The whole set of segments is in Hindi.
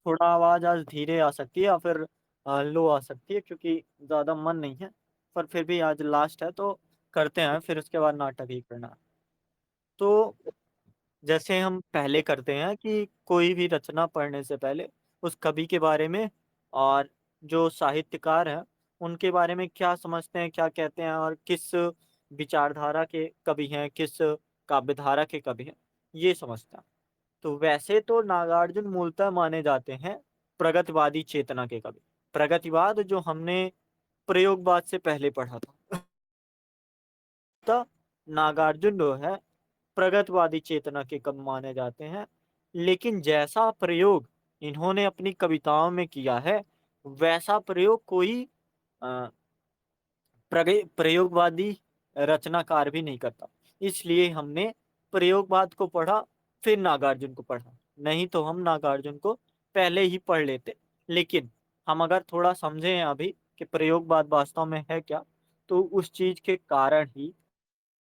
थोड़ा आवाज़ आज धीरे आ सकती है या फिर लो आ सकती है क्योंकि ज़्यादा मन नहीं है, पर फिर भी आज लास्ट है तो करते हैं, फिर उसके बाद नाटक ही करना है। तो जैसे हम पहले करते हैं कि कोई भी रचना पढ़ने से पहले उस कवि के बारे में और जो साहित्यकार हैं, उनके बारे में क्या समझते हैं, क्या कहते हैं और किस विचारधारा के कवि हैं, किस काव्यधारा के कवि हैं, ये समझते हैं। तो वैसे तो नागार्जुन मूलतः माने जाते हैं प्रगतिवादी चेतना के कवि। प्रगतिवाद जो हमने प्रयोगवाद से पहले पढ़ा था। तो नागार्जुन जो है प्रगतिवादी चेतना के कवि माने जाते हैं। लेकिन जैसा प्रयोग इन्होंने अपनी कविताओं में किया है, वैसा प्रयोग कोई अ, प्रयोगवादी रचनाकार भी नहीं करता। इसलिए हमने प्रयोगवाद को पढ़ा, फिर नागार्जुन को पढ़ा। नहीं तो हम नागार्जुन को पहले ही पढ़ लेते। लेकिन हम अगर थोड़ा समझें अभी कि प्रयोगवाद वास्तव में है क्या, तो उस चीज के कारण ही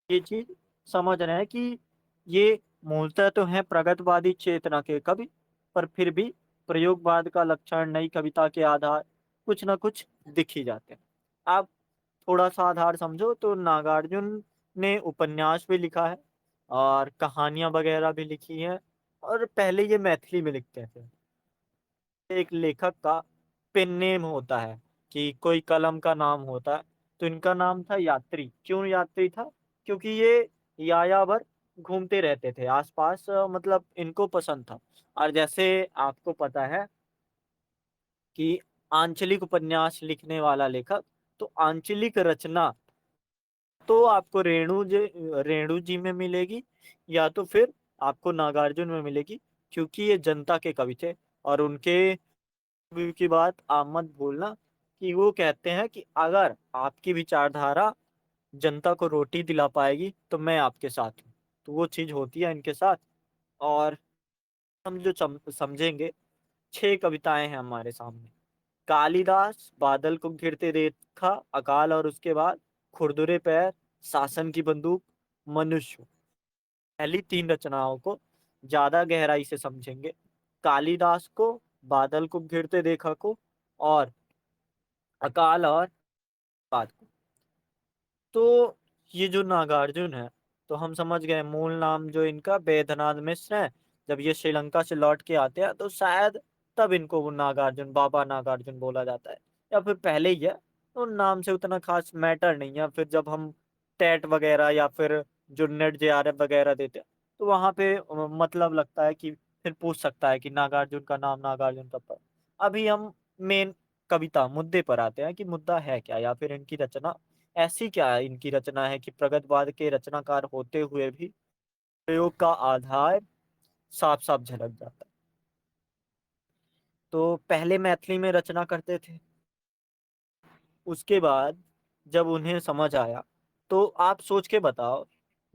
ये चीज समझ रहे हैं कि ये मूलतः तो है प्रगतिवादी चेतना के कवि, पर फिर भी प्रयोगवाद का लक्षण नई कविता के आधार कुछ ना कुछ दिख ही जाते हैं। आप थोड़ा सा आधार समझो तो नागार्जुन ने उपन्यास भी लिखा है और कहानियां वगैरह भी लिखी हैं, और पहले ये मैथिली में लिखते थे। एक लेखक का पेन नेम होता है कि कोई कलम का नाम होता है, तो इनका नाम था यात्री। क्यों यात्री था? क्योंकि ये यायावर घूमते रहते थे आसपास, मतलब इनको पसंद था। और जैसे आपको पता है कि आंचलिक उपन्यास लिखने वाला लेखक, तो आंचलिक रचना तो आपको रेणु जी में मिलेगी, या तो फिर आपको नागार्जुन में मिलेगी, क्योंकि ये जनता के कवि थे। और उनके कवि की बात आप मत भूलना कि वो कहते हैं कि अगर आपकी विचारधारा जनता को रोटी दिला पाएगी तो मैं आपके साथ हूँ। तो वो चीज होती है इनके साथ। और हम जो समझेंगे, 6 कविताएं हैं हमारे सामने। कालिदास बादल को घिरते देखा, अकाल और उसके बाद, खुरदुरे पैर, शासन की बंदूक, मनुष्य। पहली 3 रचनाओं को ज्यादा गहराई से समझेंगे, कालिदास को, बादल को घिरते देखा को, और अकाल और बाद को। तो ये जो नागार्जुन है, तो हम समझ गए मूल नाम जो इनका वेदनाथ मिश्र है। जब ये श्रीलंका से लौट के आते हैं तो शायद तब इनको वो नागार्जुन, बाबा नागार्जुन बोला जाता है, या फिर पहले ही है। तो नाम से उतना खास मैटर नहीं है। फिर जब हम टेट वगैरह या फिर जो नेट जेआरएफ वगैरह देते हैं, तो वहां पे मतलब लगता है कि फिर पूछ सकता है कि नागार्जुन का नाम नागार्जुन कब पर। अभी हम मेन कविता मुद्दे पर आते हैं कि मुद्दा है क्या, या फिर इनकी रचना ऐसी क्या इनकी रचना है कि प्रगतवाद के रचनाकार होते हुए भी प्रयोग का आधार साफ साफ झलक जाता है। तो पहले मैथिली में रचना करते थे, उसके बाद जब उन्हें समझ आया, तो आप सोच के बताओ,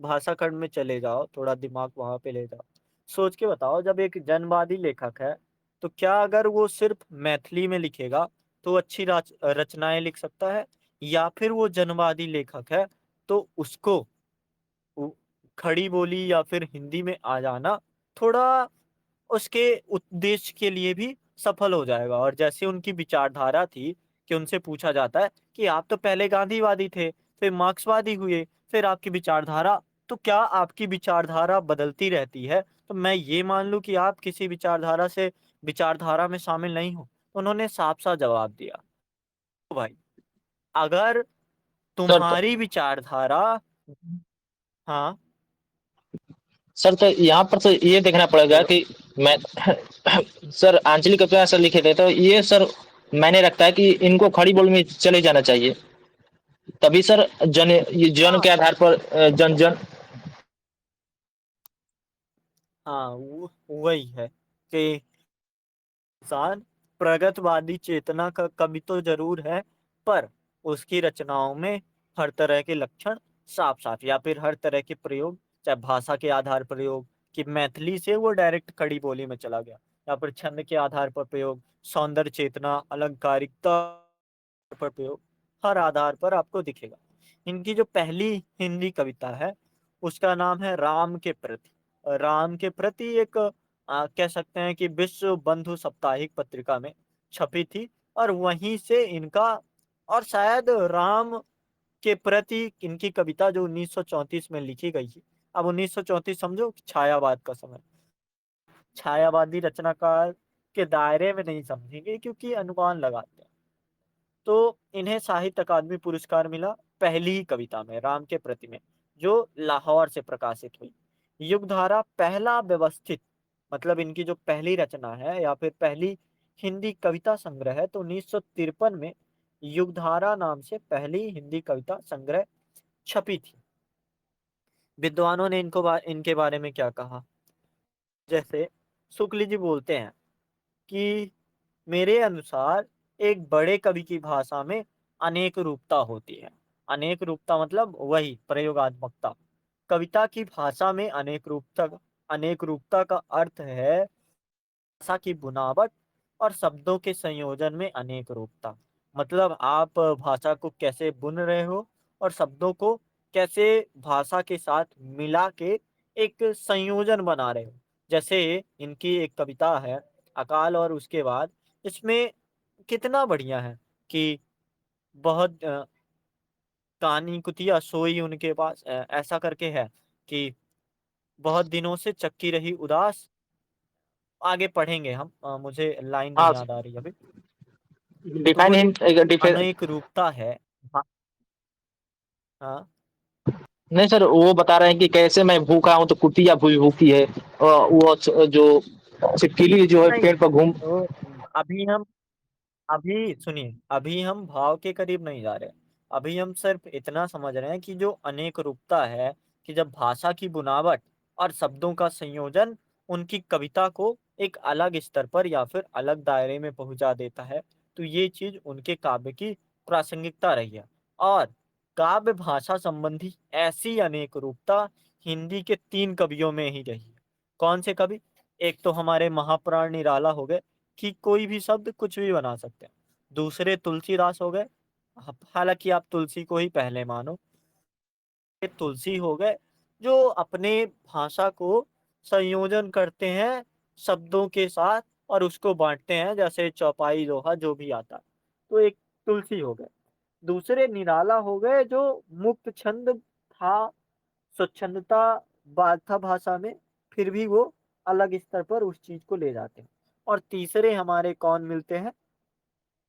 भाषा खंड में चले जाओ, थोड़ा दिमाग वहां पे ले जाओ, सोच के बताओ, जब एक जनवादी लेखक है, तो क्या अगर वो सिर्फ मैथिली में लिखेगा तो अच्छी रचनाएं लिख सकता है? या फिर वो जनवादी लेखक है तो उसको खड़ी बोली या फिर हिंदी में आ जाना थोड़ा उसके उद्देश्य के लिए भी सफल हो जाएगा? और जैसे उनकी विचारधारा थी कि उनसे पूछा जाता है कि आप तो पहले गांधीवादी थे, फिर मार्क्सवादी हुए, फिर आपकी विचारधारा, तो क्या आपकी विचारधारा बदलती रहती है? तो मैं ये मान लूं कि आप किसी विचारधारा में शामिल नहीं हो। उन्होंने साफ साफ जवाब दिया, तो भाई अगर सर तो तुम्हारी विचारधारा, हाँ, सर तो यहाँ पर तो ये देखना पड़ेगा बोलो। कि मैं सर आंचलिक कविता सर लिखे थे तो ये सर मैंने लगता है कि इनको खड़ी बोल में चले जाना चाहिए। तभी सर ये जन हाँ के आधार पर जन जन हाँ, वही है कि इंसान प्रगतवादी चेतना का कवि तो जरूर है, पर उसकी रचनाओं में हर तरह के लक्षण साफ साफ, या फिर हर तरह के प्रयोग, चाहे भाषा के आधार प्रयोग कि मैथिली से वो डायरेक्ट खड़ी बोली में चला गया, या फिर छंद के आधार पर प्रयोग, सौंदर्य चेतना, अलंकारिकता पर प्रयोग, हर आधार पर आपको दिखेगा। इनकी जो पहली हिंदी कविता है, उसका नाम है राम के प्रति। राम के प्रति एक कह सकते हैं कि विश्व बंधु साप्ताहिक पत्रिका में छपी थी, और वहीं से इनका, और शायद राम के प्रति इनकी कविता जो 1934 में लिखी गई थी। अब 1934 समझो छायावाद का समय, छायावादी रचनाकार के दायरे में नहीं समझेंगे क्योंकि अनुमान लगाते हैं। तो इन्हें साहित्य अकादमी पुरस्कार मिला पहली ही कविता में, राम के प्रति में, जो लाहौर से प्रकाशित हुई। युगधारा पहला व्यवस्थित, मतलब इनकी जो पहली रचना है या फिर पहली हिंदी कविता संग्रह है, तो 1953 में युगधारा नाम से पहली हिंदी कविता संग्रह छपी थी। विद्वानों ने इनके बारे में क्या कहा, जैसे शुक्ल जी बोलते हैं कि मेरे अनुसार एक बड़े कवि की भाषा में अनेक रूपता होती है। अनेक रूपता मतलब वही प्रयोगात्मकता। कविता की भाषा में अनेक रूपता का अर्थ है भाषा की बुनावट और शब्दों के संयोजन में अनेक रूपता। मतलब आप भाषा को कैसे बुन रहे हो और शब्दों को कैसे भाषा के साथ मिला के एक संयोजन बना रहे हो। जैसे इनकी एक कविता है अकाल और उसके बाद, इसमें कितना बढ़िया है कि बहुत कानी कुतिया सोई उनके पास, ऐसा करके है कि बहुत दिनों से चक्की रही उदास। आगे पढ़ेंगे हम, मुझे लाइन नहीं हाँ, याद आ रही अभी। तो डिफाइन वो जो हिंट डिफाइन। अनेक रूपता है। हाँ। हाँ। नहीं सर, वो बता रहे हैं कि कैसे मैं भूखा हूँ तो कुतिया भूई भूखी है। वो जो छिपकली जो है नहीं, पेड़ पर घूम। तो अभी सुनिए, अभी हम भाव के करीब नहीं जा रहे। अभी हम सिर्फ इतना समझ रहे हैं कि जो अनेक रूपता है, कि जब भाषा की बुनावट और शब्दों का संयोजन उनकी कविता को एक अलग स्तर पर या फिर अलग दायरे में पहुंचा देता है, तो ये चीज उनके काव्य की प्रासंगिकता रही है। और काव्य भाषा संबंधी ऐसी अनेक रूपता हिंदी के 3 कवियों में ही रही है। कौन से कवि? एक तो हमारे महाप्राण निराला हो गए, कि कोई भी शब्द कुछ भी बना सकते हैं। दूसरे तुलसीदास हो गए, हालांकि आप तुलसी को ही पहले मानो। ये तुलसी हो गए जो अपने भाषा को संयोजन करते हैं शब्दों के साथ और उसको बांटते हैं, जैसे चौपाई दोहा जो भी आता है। तो एक तुलसी हो गए। दूसरे निराला हो गए जो मुक्त छंद था, स्वच्छंदता बात था भाषा में, फिर भी वो अलग स्तर पर उस चीज को ले जाते हैं। और तीसरे हमारे कौन मिलते हैं?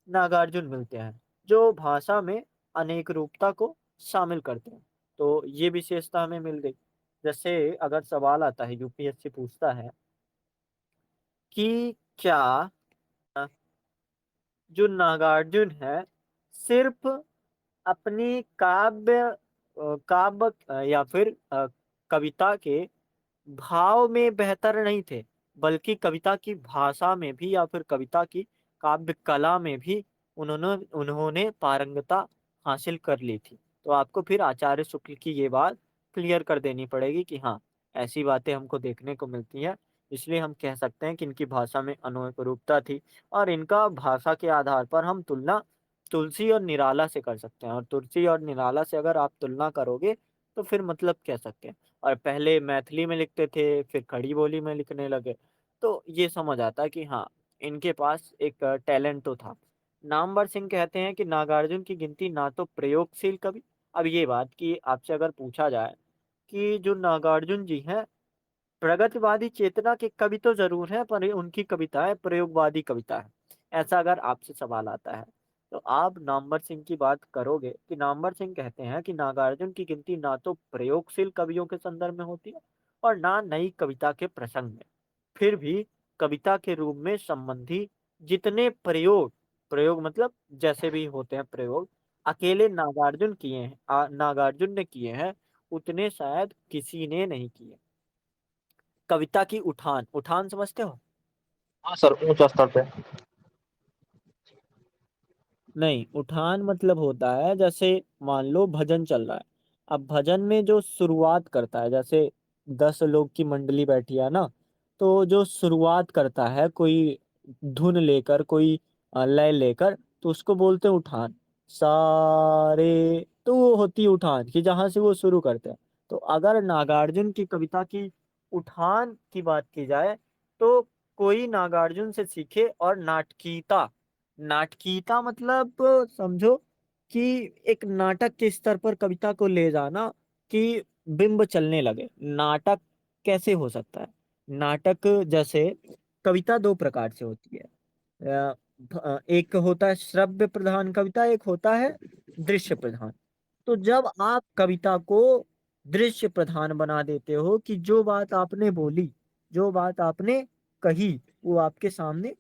नागार्जुन मिलते हैं, जो भाषा में अनेक रूपता को शामिल करते हैं। तो ये विशेषता हमें मिल गई। जैसे अगर सवाल आता है, यूपीएससी पूछता है कि क्या जो नागार्जुन है सिर्फ अपनी काव्य या फिर कविता के भाव में बेहतर नहीं थे, बल्कि कविता की भाषा में भी या फिर कविता की काव्य कला में भी उन्होंने उन्होंने पारंगता हासिल कर ली थी। तो आपको फिर आचार्य शुक्ल की ये बात क्लियर कर देनी पड़ेगी कि हाँ, ऐसी बातें हमको देखने को मिलती हैं। इसलिए हम कह सकते हैं कि इनकी भाषा में अनुरूपता थी, और इनका भाषा के आधार पर हम तुलना तुलसी और निराला से कर सकते हैं। और तुलसी और निराला से अगर आप तुलना करोगे तो फिर मतलब कह सकते हैं, और पहले मैथिली में लिखते थे फिर खड़ी बोली में लिखने लगे, तो ये समझ आता है कि हाँ, इनके पास एक टैलेंट तो था। नामवर सिंह कहते हैं कि नागार्जुन की गिनती ना तो प्रयोगशील कवि। अब ये बात कि आपसे अगर पूछा जाए कि जो नागार्जुन जी हैं प्रगतिवादी चेतना के कवि तो जरूर हैं, पर उनकी कविताएं प्रयोगवादी कविता है, ऐसा अगर आपसे सवाल आता है, तो आप नामवर सिंह की बात करोगे कि नामवर सिंह कहते हैं कि नागार्जुन की गिनती ना तो प्रयोगशील कवियों के संदर्भ में होती है और ना नई कविता के प्रसंग में। फिर भी कविता के रूप में संबंधी जितने प्रयोग, प्रयोग मतलब जैसे भी होते हैं प्रयोग, अकेले नागार्जुन ने किए हैं, उतने शायद किसी ने नहीं किए। कविता की उठान, उठान समझते हो? हाँ सर, ऊंच स्तर पे। नहीं, उठान मतलब होता है जैसे मान लो भजन चल रहा है। अब भजन में जो शुरुआत करता है, जैसे 10 लोग की मंडली बैठी है ना, तो जो शुरुआत करता है कोई धुन लेकर, कोई लय लेकर, तो उसको बोलते हैं उठान। सारे, तो वो होती है उठान कि जहां से वो शुरू करते हैं। तो अगर नागार्जुन की कविता की उठान की बात की जाए, तो कोई नागार्जुन से सीखे। और नाटकीयता, नाटकीयता मतलब समझो कि एक नाटक के स्तर पर कविता को ले जाना, कि बिंब चलने लगे। नाटक कैसे हो सकता है? नाटक जैसे कविता दो प्रकार से होती है। एक होता है श्रव्य प्रधान कविता, एक होता है दृश्य प्रधान। तो जब आप कविता को दृश्य प्रधान बना देते हो, कि जो बात आपने बोली, जो बात आपने कही, वो आपके सामने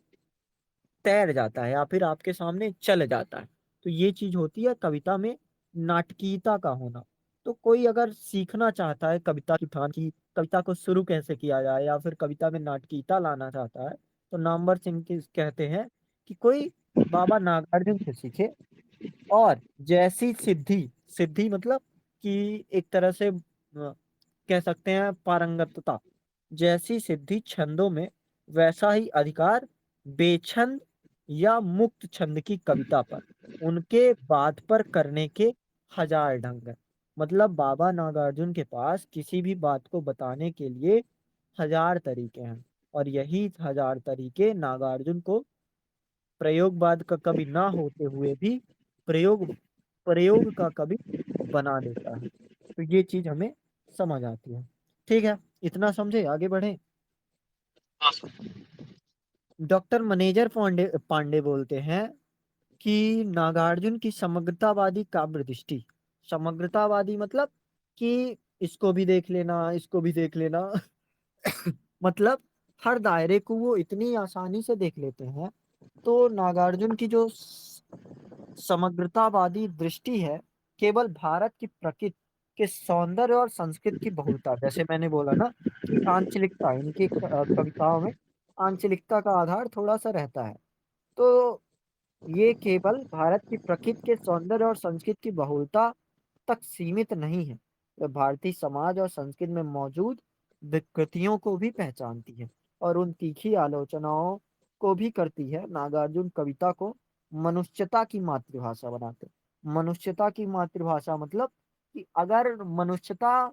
तैर जाता है या फिर आपके सामने चल जाता है, तो ये चीज होती है कविता में नाटकीयता का होना। तो कोई अगर सीखना चाहता है कविता की थान की कविता को शुरू कैसे किया जाए, या फिर कविता में नाटकीयता लाना चाहता है, तो नामवर सिंह कहते हैं कि कोई बाबा नागार्जुन से सीखे। और जैसी सिद्धि, सिद्धि मतलब कि एक तरह से कह सकते हैं पारंगतता, जैसी सिद्धि छंदों में, वैसा ही अधिकार बेछंद या मुक्त छंद की कविता पर, उनके बात पर करने के हजार ढंग है। मतलब बाबा नागार्जुन के पास किसी भी बात को बताने के लिए हजार तरीके हैं, और यही हजार तरीके नागार्जुन को प्रयोगवाद का कवि ना होते हुए भी प्रयोग प्रयोग का कवि बना देता है। तो ये चीज हमें समझ आती है। ठीक है, इतना समझे, आगे बढ़े। हाँ सर। डॉक्टर मनेजर पांडे पांडे बोलते हैं कि नागार्जुन की समग्रतावादी काव्य दृष्टि, समग्रतावादी मतलब कि इसको भी देख लेना, इसको भी देख लेना मतलब हर दायरे को वो इतनी आसानी से देख लेते हैं। तो नागार्जुन की जो समग्रतावादी दृष्टि है, केवल भारत की प्रकृति के सौंदर्य और संस्कृत की बहुलता, जैसे मैंने बोला ना कि आंचलिकता, इनकी कविताओं में आंचलिकता का आधार थोड़ा सा रहता है। तो ये केवल भारत की प्रकृति के सौंदर्य और संस्कृति की बहुलता तक सीमित नहीं है, वह भारतीय समाज और संस्कृति में मौजूद विकृतियों को भी पहचानती है और उन तीखी आलोचनाओं को भी करती है। नागार्जुन कविता को मनुष्यता की मातृभाषा बनाते, मनुष्यता की मातृभाषा मतलब कि अगर मनुष्यता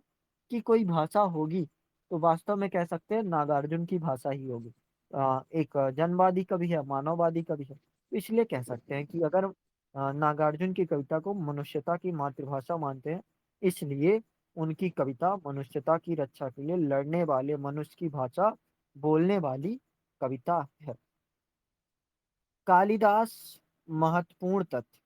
की कोई भाषा होगी, तो वास्तव में कह सकते हैं नागार्जुन की भाषा ही होगी। एक जनवादी कवि है, मानववादी कवि है, तो इसलिए कह सकते हैं कि अगर नागार्जुन की कविता को मनुष्यता की मातृभाषा मानते हैं, इसलिए उनकी कविता मनुष्यता की रक्षा के लिए लड़ने वाले मनुष्य की भाषा बोलने वाली कविता है। कालिदास महत्वपूर्ण तथ्य,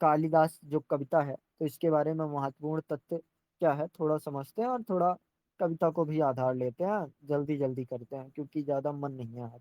कालिदास जो कविता है, तो इसके बारे में महत्वपूर्ण तथ्य क्या है थोड़ा समझते हैं, और थोड़ा कविता को भी आधार लेते हैं, जल्दी जल्दी करते हैं क्योंकि ज्यादा मन नहीं है आज।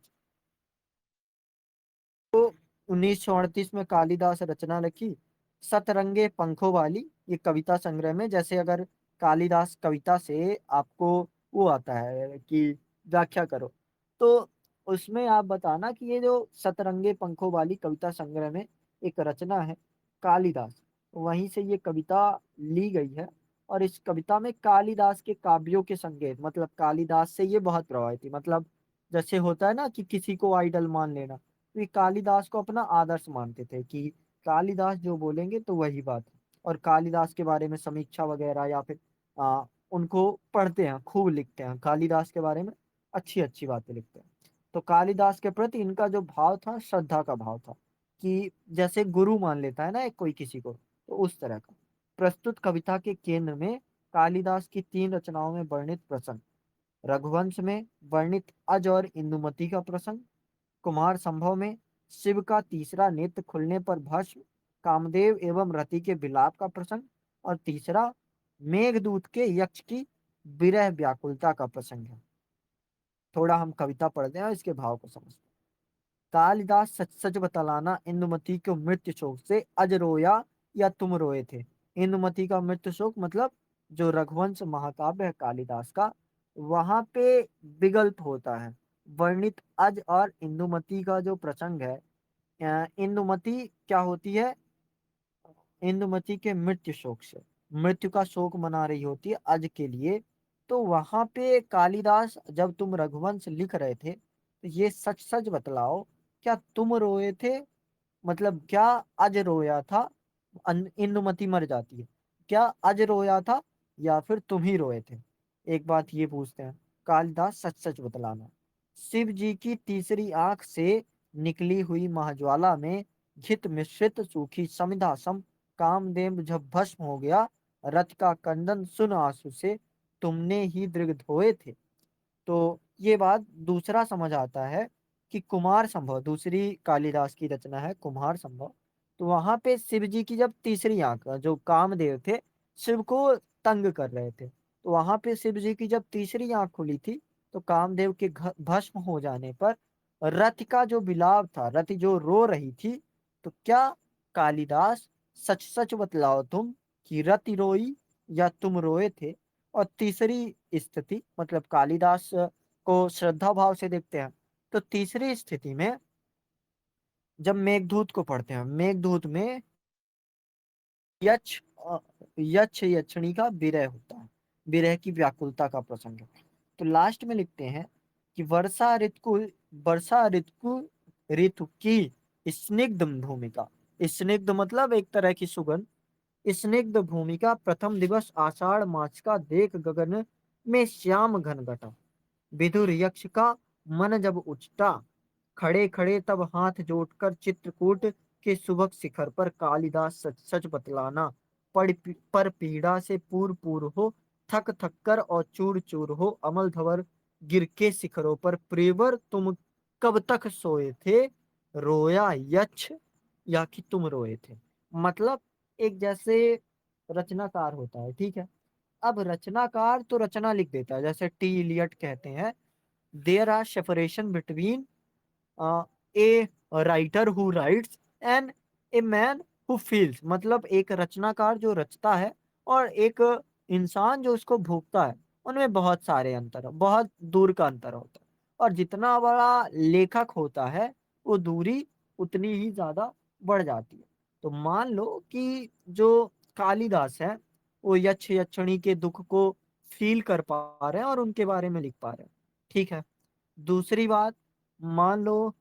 तो 1938 में कालिदास रचना लिखी सतरंगे पंखों वाली, ये कविता संग्रह में। जैसे अगर कालिदास कविता से आपको वो आता है कि व्याख्या करो, तो उसमें आप बताना कि ये जो सतरंगे पंखों वाली कविता संग्रह में एक रचना है कालिदास, वहीं से ये कविता ली गई है। और इस कविता में कालिदास के काव्यों के संकेत, मतलब कालिदास से ये बहुत प्रभावित थी। मतलब जैसे होता है ना कि किसी को आइडल मान लेना, तो ये कालिदास को अपना आदर्श मानते थे कि कालिदास जो बोलेंगे तो वही बात है। और कालिदास के बारे में समीक्षा वगैरह या फिर उनको पढ़ते हैं, खूब लिखते हैं कालिदास के बारे में, अच्छी अच्छी बातें लिखते हैं। तो कालिदास के प्रति इनका जो भाव था, श्रद्धा का भाव था, कि जैसे गुरु मान लेता है ना एक कोई किसी को, तो उस तरह का। प्रस्तुत कविता के केंद्र में कालिदास की तीन रचनाओं में वर्णित प्रसंग, रघुवंश में वर्णित अज और इंदुमती का प्रसंग, कुमार संभव में शिव का तीसरा नेत्र खुलने पर भस्म, कामदेव एवं रति के विलाप का प्रसंग, और तीसरा मेघदूत के यक्ष की विरह व्याकुलता का प्रसंग है। थोड़ा हम कविता पढ़ते हैं और इसके भाव को समझते हैं। कालिदास सच सच बतलाना इंदुमती को मृत्यु शोक से अज रोया या तुम रोए थे। इंदुमती का मृत्यु शोक मतलब जो रघुवंश महाकाव्य है कालिदास का, वहां पे विगल्प होता है। वर्णित अज और इंदुमती का जो प्रसंग है, इंदुमती क्या होती है, इंदुमती के मृत्यु शोक से, मृत्यु का शोक मना रही होती है अज के लिए। तो वहां पे कालिदास जब तुम रघुवंश लिख रहे थे, तो ये सच सच बतलाओ, क्या तुम रोए थे, मतलब क्या अज रोया था, इंदुमती मर जाती है, क्या अज रोया था या फिर तुम ही रोए थे। एक बात ये पूछते हैं, कालिदास सच सच बतलाना। शिव जी की तीसरी आंख से निकली हुई महाज्वाला में घित मिश्रित सूखी समिधा सम कामदेव जब भस्म हो गया, रथ का कंदन सुन आंसू से तुमने ही दृग धोए थे। तो ये बात दूसरा समझ आता है कि कुमार संभव, दूसरी कालिदास की रचना है कुमार संभव। तो वहां पे शिव जी की जब तीसरी आंख, जो कामदेव थे, शिव को तंग कर रहे थे, तो वहां पे शिव जी की जब तीसरी आंख खुली थी, तो कामदेव के भस्म हो जाने पर रथ का जो बिलाव था, रथ जो रो रही थी, तो क्या कालिदास, सच सच बतलाओ तुम कि रति रोई या तुम रोए थे। और तीसरी स्थिति, मतलब कालिदास को श्रद्धा भाव से देखते हैं, तो तीसरी स्थिति में जब मेघदूत को पढ़ते हैं, मेघदूत में यक्ष यक्ष यक्षिणी का विरह होता है, विरह की व्याकुलता का प्रसंग है। तो लास्ट में लिखते हैं कि वर्षा ऋतु ऋतु की स्निग्ध भूमिका, स्निग्ध मतलब एक तरह की सुगंध, स्निग्ध भूमिका प्रथम दिवस आषाढ़ मास का देख गगन में श्याम घन घटा, विदुर यक्ष का मन जब उचटा, खड़े खड़े तब हाथ जोड़कर चित्रकूट के सुबक शिखर पर कालिदास सच सच बतलाना, पर पीड़ा से पूर पूर हो, थक थक कर और चूर चूर हो, अमल धवर गिर के शिखरों पर, प्रियवर तुम कब तक सोए थे, रोया यक्ष या कि तुम रोए थे। मतलब एक जैसे रचनाकार होता है, ठीक है। अब रचनाकार तो रचना लिख देता है, जैसे टी इलियट कहते हैं, there are separation between a writer who writes and a man who feels. मतलब एक रचनाकार जो रचता है और एक इंसान जो उसको भोगता है, उनमें बहुत सारे अंतर है, बहुत दूर का अंतर होता है। और जितना बड़ा लेखक होता है, वो दूरी उतनी ही ज्यादा बढ़ जाती है। तो मान लो कि जो कालिदास है, वो यक्ष यक्षिणी के दुख को फील कर पा रहे हैं और उनके बारे में लिख पा रहे हैं, ठीक है। दूसरी बात, मान लो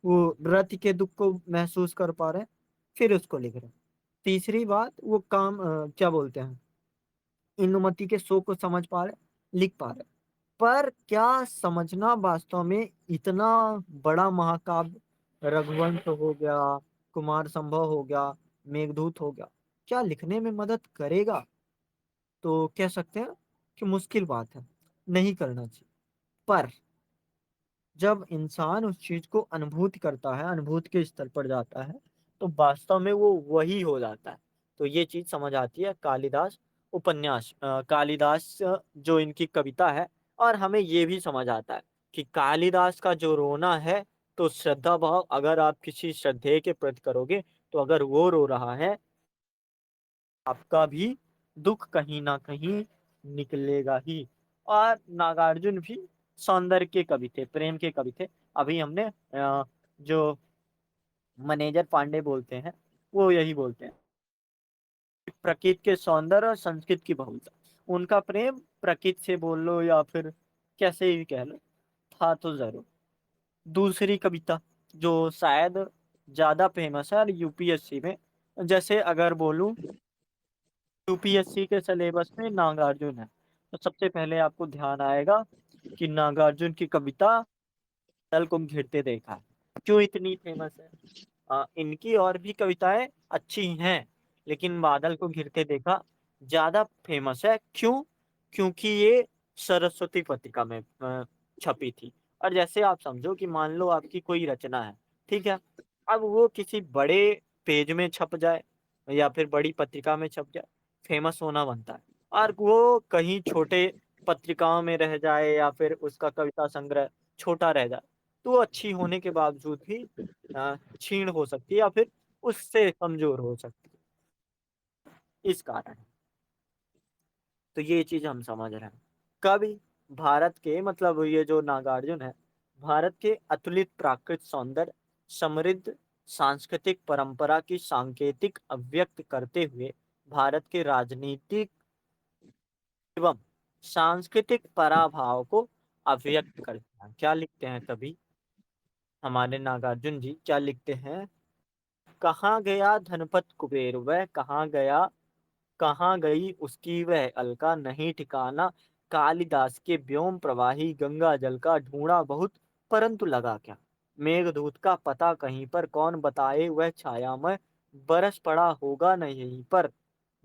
वो रति के दुख को महसूस कर पा रहे हैं, फिर उसको लिख रहे हैं। तीसरी बात, वो क्या बोलते हैं, इंदुमती के शोक को समझ पा रहे, लिख पा रहे। पर क्या समझना वास्तव में इतना बड़ा महाकाव्य रघुवंश हो गया, कुमार संभव हो गया, मेघदूत हो गया, क्या लिखने में मदद करेगा? तो कह सकते हैं कि मुश्किल बात है, नहीं करना चाहिए। पर जब इंसान उस चीज को अनुभूति करता है, अनुभूति के स्तर पर जाता है, तो वास्तव में वो वही हो जाता है। तो ये चीज समझ आती है कालिदास उपन्यास, कालिदास जो इनकी कविता है। और हमें ये भी समझ आता है कि कालिदास का जो रोना है, तो श्रद्धा भाव अगर आप किसी श्रद्धेय के प्रति करोगे, तो अगर वो रो रहा है, आपका भी दुख कहीं ना कहीं निकलेगा ही। और नागार्जुन भी सौंदर्य के कवि थे, प्रेम के कवि थे। अभी हमने जो मैनेजर पांडे बोलते हैं, वो यही बोलते हैं, प्रकृति के सौंदर्य और संस्कृत की बहुलता। उनका प्रेम प्रकृति से बोल लो या फिर कैसे भी कह लो, था तो जरूर। दूसरी कविता जो शायद ज्यादा फेमस है और यूपीएससी में, जैसे अगर बोलूं यूपीएससी के सिलेबस में नागार्जुन है, तो सबसे पहले आपको ध्यान आएगा कि नागार्जुन की कविता बादल को घिरते देखा है। क्यों इतनी फेमस है? इनकी और भी कविताएं अच्छी हैं, लेकिन बादल को घिरते देखा ज्यादा फेमस है। क्यों? क्योंकि ये सरस्वती पत्रिका में छपी थी। और जैसे आप समझो कि मान लो आपकी कोई रचना है, ठीक है, अब वो किसी बड़े पेज में छप जाए या फिर बड़ी पत्रिका में छप जाए, फेमस होना बनता है। और वो कहीं छोटे पत्रिकाओं में रह जाए या फिर उसका कविता संग्रह छोटा रह जाए, तो वो अच्छी होने के बावजूद भी क्षीण हो सकती है या फिर उससे कमजोर हो सकती है, इस कारण। तो ये चीज हम समझ रहे हैं। कवि भारत के, मतलब ये जो नागार्जुन है, भारत के अतुलित प्राकृतिक सौंदर्य, समृद्ध सांस्कृतिक परंपरा की सांकेतिक अभिव्यक्त करते हुए भारत के राजनीतिक एवं सांस्कृतिक पराभाव को अभिव्यक्त करते हैं। क्या लिखते हैं कवि हमारे नागार्जुन जी, क्या लिखते हैं? कहाँ गया धनपत कुबेर, वह कहाँ गया, कहाँ गई उसकी वह अलका, नहीं ठिकाना कालिदास के व्योम प्रवाही गंगा जल का ढूंढा बहुत, परंतु लगा क्या। मेघदूत का पता कहीं पर, कौन बताए वह छाया में बरस पड़ा होगा न यहीं पर।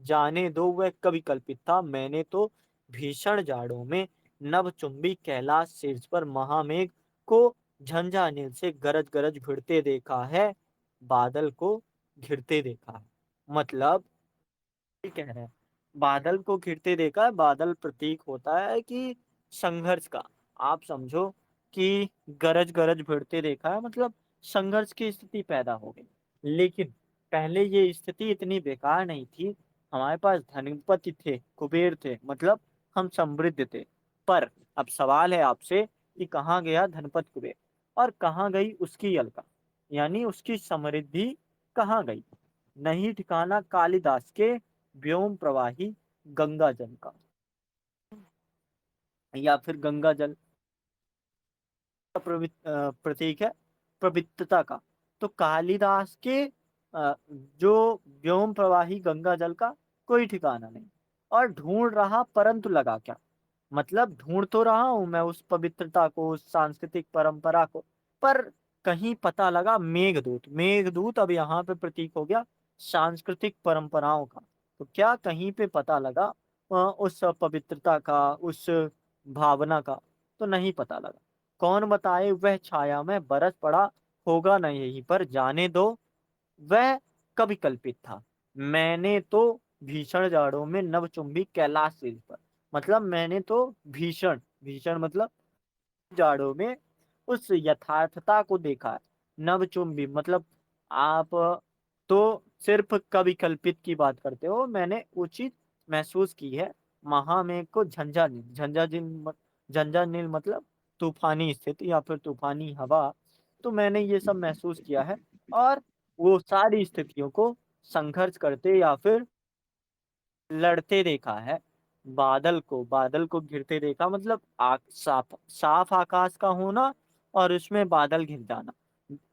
जाने दो वह कवि कल्पित था, मैंने तो भीषण जाड़ों में नभचुंबी कैलाश शीर्ष पर महामेघ को झंझानील से गरज गरज भिड़ते देखा है, बादल को घिरते देखा है। मतलब ये कह रहे हैं, बादल को घिरते देखा है। बादल प्रतीक होता है कि संघर्ष का। आप समझो कि गरज गरज भिड़ते देखा है, मतलब संघर्ष की स्थिति पैदा हो गई। लेकिन पहले ये स्थिति इतनी बेकार नहीं थी। हमारे पास धनपति थे, कुबेर थे, मतलब हम समृद्ध थे। पर अब सवाल है आपसे कि कहाँ गया धनपत कुबेर और कहाँ गई उसकी अलका, यानी उसकी समृद्धि कहाँ गई। नहीं ठिकाना कालिदास के व्योम प्रवाही गंगा जल का, या फिर गंगा जल प्रतीक है पवित्रता का। तो कालिदास के जो व्योम प्रवाही गंगा जल का कोई ठिकाना नहीं। और ढूंढ रहा परंतु लगा क्या। मतलब ढूंढ तो रहा हूं मैं उस पवित्रता को, उस सांस्कृतिक परंपरा को, पर कहीं पता लगा मेघदूत। मेघदूत अब यहाँ पे प्रतीक हो गया सांस्कृतिक परंपराओं का। तो क्या कहीं पे पता लगा उस पवित्रता का, उस भावना का। तो नहीं पता लगा। कौन बताए वह छाया में बरस पड़ा होगा न यहीं पर। जाने दो वह कभी कल्पित था, मैंने तो भीषण जाड़ों में नवचुंबी कैलाश शीर्ष पर। मतलब मैंने तो भीषण, भीषण मतलब जाड़ों में उस यथार्थता को देखा है। नवचुंबी मतलब आप तो सिर्फ कवि कल्पित की बात करते हो, मैंने वो चीज महसूस की है। महामेघ को झंझानील मतलब तूफानी स्थिति या फिर तूफानी हवा। तो मैंने ये सब महसूस किया है। और वो सारी स्थितियों को संघर्ष करते या फिर लड़ते देखा है। बादल को घिरते देखा, मतलब साफ साफ आकाश का होना और उसमें बादल घिर जाना।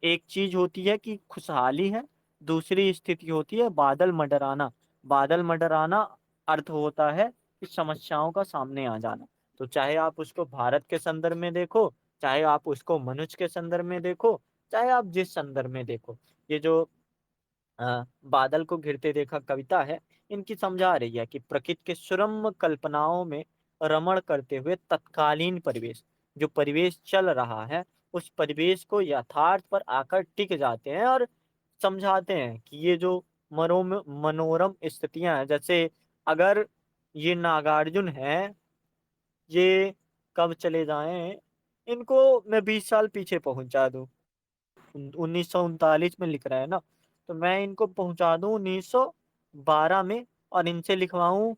एक चीज होती है कि खुशहाली है, दूसरी स्थिति होती है बादल मंडराना। बादल मंडराना अर्थ होता है कि समस्याओं का सामने आ जाना। तो चाहे आप उसको भारत के संदर्भ में देखो, चाहे आप उसको मनुष्य के संदर्भ में देखो, चाहे आप जिस संदर्भ में देखो, ये जो बादल को घिरते देखा कविता है, इनकी समझा रही है कि प्रकृति के सुरम्य कल्पनाओं में रमण करते हुए तत्कालीन परिवेश, जो परिवेश चल रहा है, उस परिवेश को यथार्थ पर आकर टिक जाते हैं और समझाते हैं कि ये जो मनोरम स्थितियां हैं, जैसे अगर ये नागार्जुन है, ये कब चले जाएं, इनको मैं 20 साल पीछे पहुंचा दूं। 1939 में लिख रहा है ना, तो मैं इनको पहुंचा दूं 1912 में और इनसे लिखवाऊं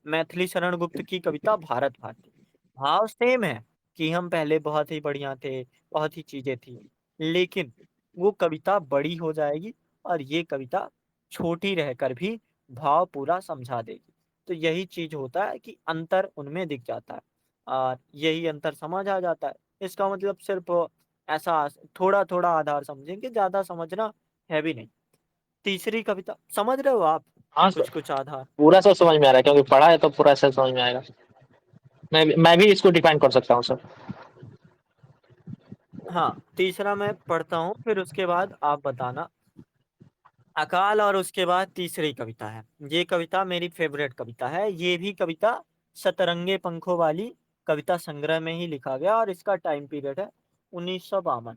मैथिली शरण गुप्त की कविता भारत भारती। भाव सेम है कि हम पहले बहुत ही बढ़िया थे, बहुत ही चीजें थी, लेकिन वो कविता बड़ी हो जाएगी और ये कविता छोटी रहकर भी भाव पूरा समझा देगी। तो यही चीज होता है कि अंतर उनमें दिख जाता है और यही अंतर समझ आ जाता है। इसका मतलब सिर्फ ऐसा थोड़ा थोड़ा आधार समझेंगे, ज्यादा समझना है भी नहीं। तीसरी कविता समझ रहे हो आप, हाँ सर, कुछ कुछ आधार। पूरा सब समझ में आ रहा है क्योंकि पढ़ा है तो पूरा सब समझ में आएगा। मैं भी इसको डिफाइन कर सकता हूँ सर। हाँ, तीसरा मैं पढ़ता हूँ, फिर उसके बाद आप बताना। अकाल और उसके बाद तीसरी कविता है। ये कविता मेरी फेवरेट कविता है। ये भी कविता सतरंगे पंखों वाली कविता संग्रह में ही लिखा गया और इसका टाइम पीरियड है 1952।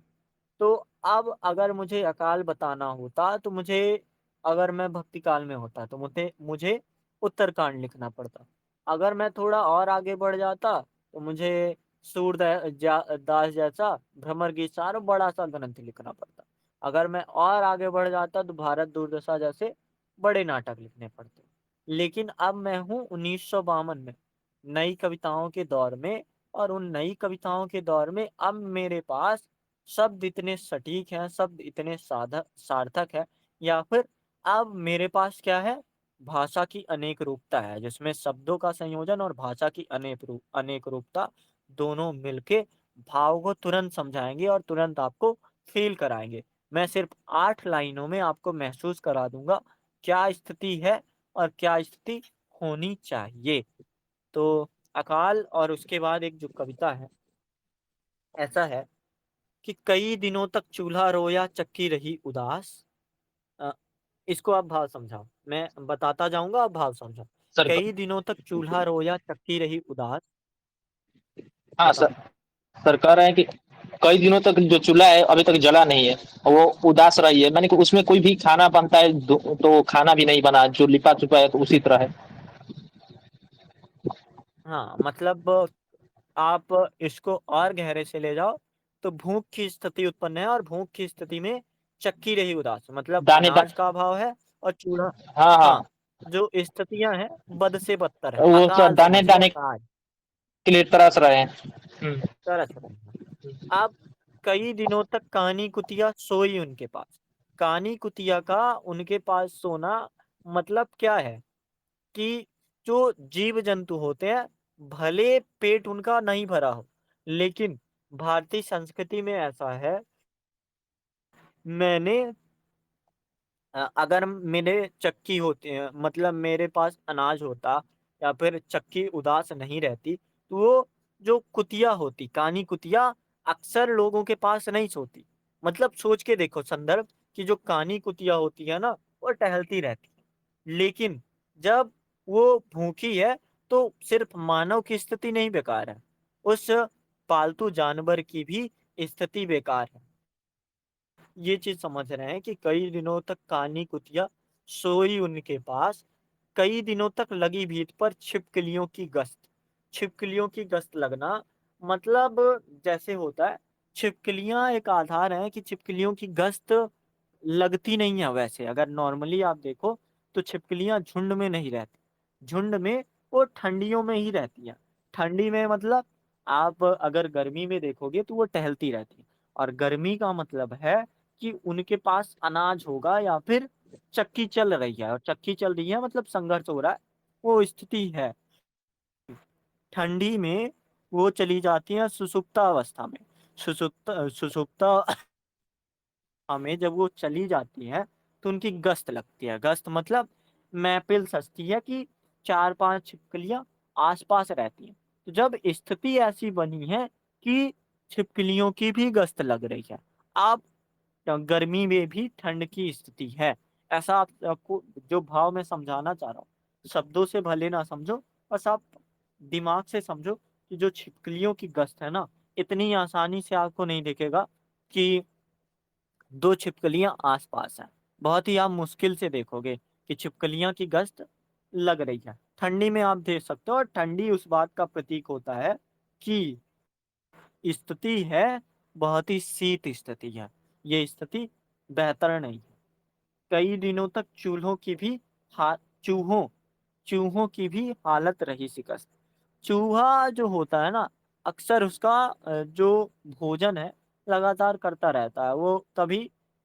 तो अब अगर मुझे अकाल बताना होता तो मुझे, अगर मैं भक्ति काल में होता तो मुझे मुझे उत्तरकांड लिखना पड़ता। अगर मैं थोड़ा और आगे बढ़ जाता तो मुझे दास जैसा भ्रमर गीत बड़ा सा ग्रंथ लिखना पड़ता। अगर मैं और आगे बढ़ जाता तो भारत दुर्दशा जैसे बड़े नाटक लिखने पड़ते। लेकिन अब मैं हूँ 1952 में, नई कविताओं के दौर में। और उन नई कविताओं के दौर में अब मेरे पास शब्द इतने सटीक हैं, शब्द इतने साधक सार्थक है, या फिर अब मेरे पास क्या है, भाषा की अनेक रूपता है, जिसमें शब्दों का संयोजन और भाषा की अनेक रूपता दोनों मिलके भाव को तुरंत समझाएंगे और तुरंत आपको फील कराएंगे। मैं सिर्फ 8 लाइनों में आपको महसूस करा दूंगा क्या स्थिति है और क्या स्थिति होनी चाहिए। तो अकाल और उसके बाद एक जो कविता है, ऐसा है कि कई दिनों तक चूल्हा रोया चक्की रही उदास। अ, इसको आप भाव समझाओ, मैं बताता जाऊंगा, आप भाव समझाओ। सर कई दिनों तक चूल्हा रोया चक्की रही उदास। हाँ बताओ। सर, सर कह रहे हैं कि कई दिनों तक जो चूल्हा है अभी तक जला नहीं है, वो उदास रही है, मैंने कि उसमें कोई भी खाना बनता है तो खाना भी नहीं बना, जो लिपा छुपा है तो उसी तरह है। हाँ, मतलब आप इसको और गहरे से ले जाओ तो भूख की स्थिति उत्पन्न है, और भूख की स्थिति में चक्की रही उदास, मतलब दाने दा, अनाज का अभाव है और चूल्हा। हाँ हाँ, हाँ, जो स्थितियां हैं बद से बदतर है, वो सर अकाल दाने समझिए, दाने अकाल। के लिए तरस रहे हैं। तरस रहे हैं। अब कई दिनों तक कानी कुतिया सोई उनके पास। कानी कुतिया का उनके पास सोना मतलब क्या है कि जो जीव जंतु होते हैं, भले पेट उनका नहीं भरा हो, लेकिन भारतीय संस्कृति में ऐसा है, मैंने अगर मेरे चक्की होती है, मतलब मेरे पास अनाज होता या फिर चक्की उदास नहीं रहती, तो वो जो कुतिया होती, कानी कुतिया, अक्सर लोगों के पास नहीं सोती। मतलब सोच के देखो संदर्भ, कि जो कानी कुतिया होती है ना, वो टहलती रहती है, लेकिन जब वो भूखी है तो सिर्फ मानव की स्थिति नहीं बेकार है, उस पालतू जानवर की भी स्थिति बेकार है। ये चीज समझ रहे हैं कि कई दिनों तक कानी कुतिया सोई उनके पास, कई दिनों तक लगी भीत पर छिपकलियों की गश्त। छिपकलियों की गश्त लगना मतलब जैसे होता है, छिपकलियां एक आधार है कि छिपकलियों की गश्त लगती नहीं है। वैसे अगर नॉर्मली आप देखो तो छिपकलियां झुंड में नहीं रहती, झुंड में वो ठंडियों में ही रहती हैं। ठंडी में मतलब आप अगर गर्मी में देखोगे तो वो टहलती रहती है, और गर्मी का मतलब है कि उनके पास अनाज होगा या फिर चक्की चल रही है, और चक्की चल रही है मतलब संघर्ष हो रहा है, वो स्थिति है। ठंडी में वो चली जाती है सुसुप्ता अवस्था में। सुसुप्ता सुसुप्ता में जब वो चली जाती है तो उनकी गश्त लगती है। गश्त मतलब महफिल सजती है कि चार पांच छिपकलियां आसपास रहती हैं। तो जब स्थिति ऐसी बनी है कि छिपकलियों की भी गश्त लग रही है, आप गर्मी में भी ठंड की स्थिति है, ऐसा आपको जो भाव मैं समझाना चाह रहा हूँ, शब्दों से भले ना समझो, बस आप दिमाग से समझो कि जो छिपकलियों की गश्त है ना, इतनी आसानी से आपको नहीं दिखेगा कि दो छिपकलियां आसपास हैं। बहुत ही आप मुश्किल से देखोगे कि छिपकलियां की गश्त लग रही है। ठंडी में आप देख सकते हो, और ठंडी उस बात का प्रतीक होता है कि स्थिति है, बहुत ही शीत स्थिति है, ये स्थिति बेहतर नहीं है। कई दिनों तक चूल्हों की भी हा चूहों चूहों की भी हालत रही शिकस्त। चूहा जो होता है ना, अक्सर उसका जो भोजन है लगातार करता रहता है, वो कभी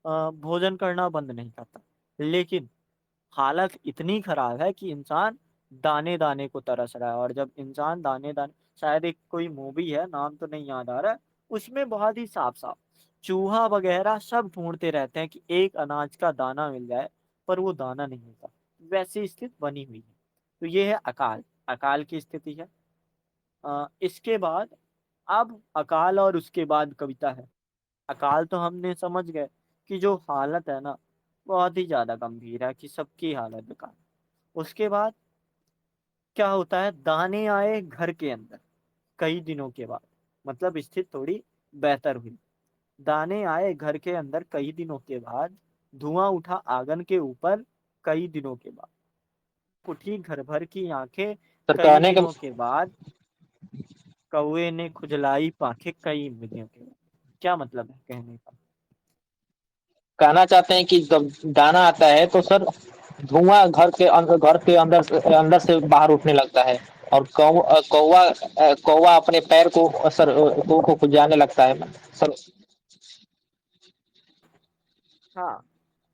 भोजन करना बंद नहीं करता, लेकिन हालत इतनी खराब है कि इंसान दाने दाने को तरस रहा है। और जब इंसान दाने दाने, शायद एक कोई मूवी है, नाम तो नहीं याद आ रहा है, उसमें बहुत ही साफ साफ चूहा वगैरह सब ढूंढते रहते हैं कि एक अनाज का दाना मिल जाए, पर वो दाना नहीं मिलता। वैसी स्थिति बनी हुई है। तो ये है अकाल, अकाल की स्थिति है। इसके बाद, अब अकाल और उसके बाद कविता है। अकाल तो हमने समझ गए कि जो हालत है ना, बहुत ही ज्यादा गंभीर है, कि सबकी हालत बेकार। उसके बाद क्या होता है, दाने आए घर के अंदर कई दिनों के बाद, मतलब स्थिति थोड़ी बेहतर हुई। दाने आए घर के अंदर कई दिनों के बाद, धुआं उठा आंगन के ऊपर कई दिनों के बाद, उठी घर भर की आंखें सर कई कहने के दिनों के बाद, कौवे ने खुजलाई पांखें कई दिनों के बाद। क्या मतलब है कहने का? कहना चाहते हैं कि जब दाना आता है तो सर धुआं घर के अंदर से बाहर उठने लगता है, और कौवा अपने पैर को सर को खुजाने लगता है सर। हाँ,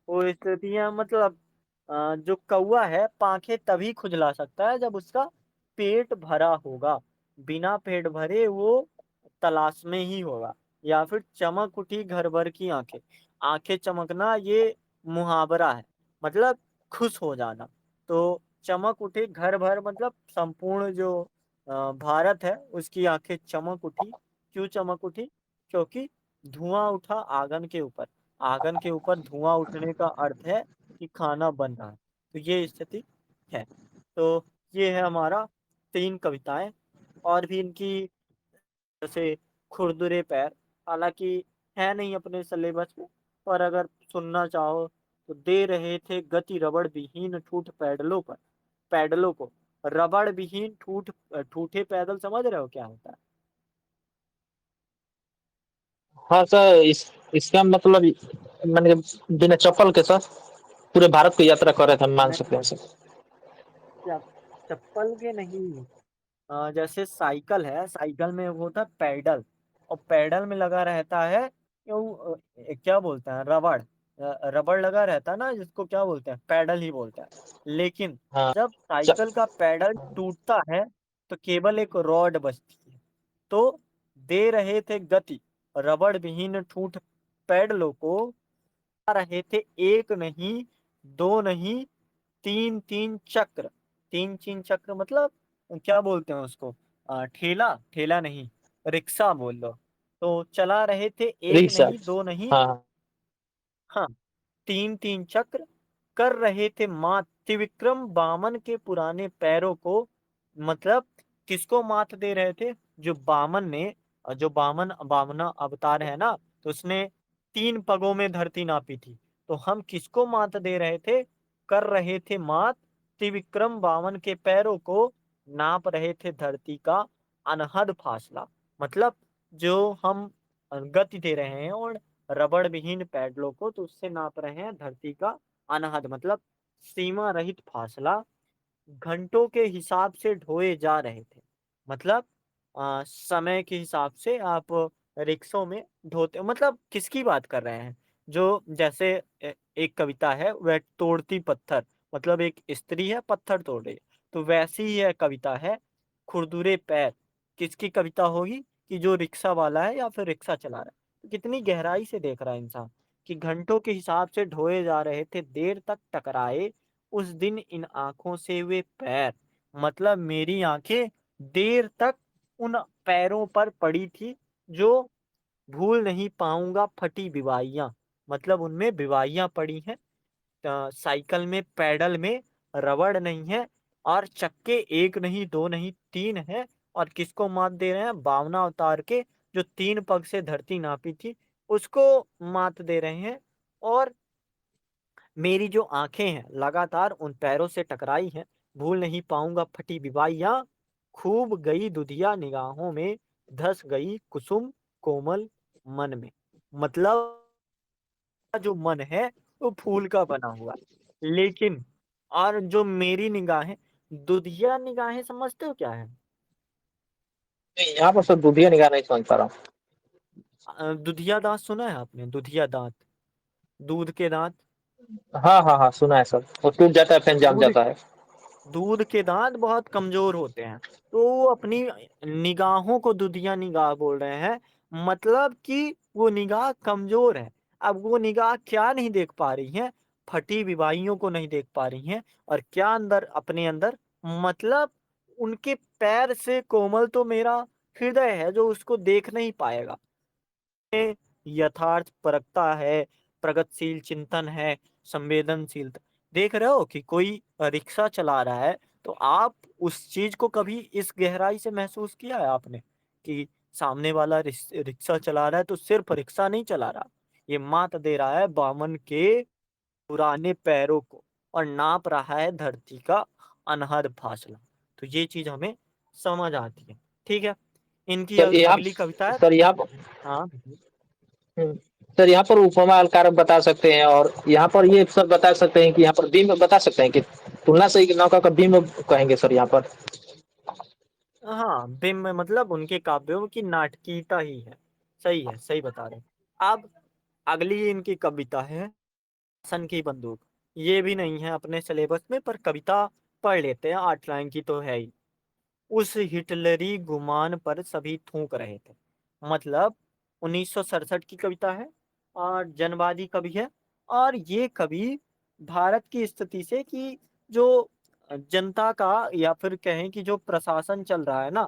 वो स्थितियां मतलब जो कौवा है पांखें तभी खुजला सकता है जब उसका पेट भरा होगा। बिना पेट भरे वो तलाश में ही होगा। या फिर चमक उठी घर भर की आंखें, आंखें चमकना ये मुहावरा है, मतलब खुश हो जाना। तो चमक उठे घर भर मतलब संपूर्ण जो भारत है उसकी आंखें चमक उठी। क्यों चमक उठी? क्योंकि धुआं उठा आंगन के ऊपर। आंगन के ऊपर धुआं उठने का अर्थ है कि खाना बन रहा है। तो ये स्थिति है। तो ये है हमारा 3 कविताएं। और भी इनकी जैसे खुरदुरे पैर, हालांकि है नहीं अपने सिलेबस में, पर अगर सुनना चाहो तो दे रहे थे गति रबड़ विहीन ठूठ पैडलों पर। पैडलों को रबड़ विहीन ठूठे पैदल, समझ रहे हो क्या होता है? हाँ सर, इसका मतलब मैंने बिना चप्पल के सर पूरे भारत की यात्रा कर रहे थे, हम मान सकते नहीं, हैं सर। क्या चप्पल के नहीं। जैसे साइकिल है, साइकिल में वो होता है पैडल, और पैडल में लगा रहता है क्या बोलते हैं, रबड़। रबड़ लगा रहता है ना, जिसको क्या बोलते हैं, पैडल ही बोलते हैं। लेकिन हाँ जब च- साइकिल का पैडल टूटता है तो केवल एक रॉड बचती है। तो दे रहे थे गति रबड़ विहीन ठूठ पैडलों को, आ रहे थे एक नहीं, दो नहीं, तीन तीन चक्र। तीन तीन चक्र मतलब क्या बोलते हैं उसको? ठेला, ठेला नहीं, रिक्शा बोल लो। तो चला रहे थे एक रिक्शा। नहीं, दो नहीं, हाँ हाँ, तीन तीन चक्र। कर रहे थे मात त्रिविक्रम बामन के पुराने पैरों को। मतलब किसको मात दे रहे थे? जो बामन ने, जो बामना अवतार है ना, तो उसने 3 पगों में धरती नापी थी। तो हम किसको मात दे रहे थे? कर रहे थे मात त्रिविक्रम बामन के पैरों को, नाप रहे थे धरती का अनहद फासला। मतलब जो हम गति दे रहे हैं और रबड़ विहीन पैडलों को, तो उससे नाप रहे हैं धरती का अनहद मतलब सीमा रहित फासला। घंटों के हिसाब से ढोए जा रहे थे। मतलब समय के हिसाब से आप रिक्शों में ढोते, मतलब किसकी बात कर रहे हैं? जो जैसे एक कविता है वह तोड़ती पत्थर, मतलब एक स्त्री है पत्थर तोड़ रही है। तो वैसी ही यह कविता है खुरदुरे पैर। किसकी कविता होगी? कि जो रिक्शा वाला है या फिर रिक्शा चला रहा है। तो कितनी गहराई से देख रहा है इंसान कि घंटों के हिसाब से ढोए जा रहे थे, देर तक टकराए उस दिन इन आंखों से वे पैर। मतलब मेरी आंखें देर तक उन पैरों पर पड़ी थी, जो भूल नहीं पाऊंगा फटी विवाइयां। मतलब उनमें विवाइयां पड़ी हैं। साइकिल में पैडल में रबड़ नहीं है, और चक्के एक नहीं, दो नहीं, 3 है। और किसको मात दे रहे हैं? बावना अवतार के, जो 3 पग से धरती नापी थी, उसको मात दे रहे हैं। और मेरी जो आंखें हैं लगातार उन पैरों से टकराई हैं, भूल नहीं पाऊंगा फटी विवाइयां। खूब गई दुधिया निगाहों में, धस गई कुसुम कोमल मन में। मतलब जो मन है वो फूल का बना हुआ है। लेकिन और जो मेरी निगाहें, दुधिया निगाहें समझते हो क्या है? नहीं, यहाँ पर सर दूधिया निगाह नहीं समझ पा रहा हूँ। दुधिया दांत सुना है आपने? दुधिया दांत, दूध के दांत। हाँ हाँ हाँ, सुना है सर, वो टूट जाता है फिर जम दूध जाता है। दूध के दांत बहुत कमजोर होते हैं। तो वो अपनी निगाहों को दुधिया निगाह बोल रहे हैं। मतलब कि वो निगाह कमजोर है। अब वो निगाह क्या नहीं देख पा रही है? फटी विवाहियों को नहीं देख पा रही हैं। और क्या अंदर, अपने अंदर, मतलब उनके पैर से कोमल तो मेरा हृदय है, जो उसको देख नहीं पाएगा। में यथार्थ परखता है, प्रगतिशील चिंतन है, संवेदनशीलता। देख रहे हो कि कोई रिक्शा चला रहा है, तो आप उस चीज को कभी इस गहराई से महसूस किया है आपने कि सामने वाला रिक्शा चला रहा है तो सिर्फ रिक्शा नहीं चला रहा, ये मात दे रहा है बामन के पुराने पैरों को, और नाप रहा है धरती का अनहद फासला। तो ये चीज हमें समझ आती है। ठीक है, इनकी सर यहाँ अगली कविता है। सर यहाँ हाँ, हम्म, सर यहाँ पर उपमा अलंकार बता सकते हैं, और यहाँ पर ये सर बता सकते हैं कि यहाँ पर बीम बता सकते हैं कि तुलना से नौका का बीम कहेंगे सर यहाँ पर। हाँ, बिंब मतलब उनके काव्यों की नाटकीयता ही है। सही है, सही बता रहे हैं। अब अगली इनकी कविता है सन की बंदूक। ये भी नहीं है अपने सिलेबस में, पर कविता पढ़ लेते हैं, 8 लाइन की तो है ही। उस हिटलरी गुमान पर सभी थूक रहे थे। मतलब 1967 की कविता है, और जनवादी कवि है। और ये कवि भारत की स्थिति से कि जो जनता का या फिर कहें कि जो प्रशासन चल रहा है ना,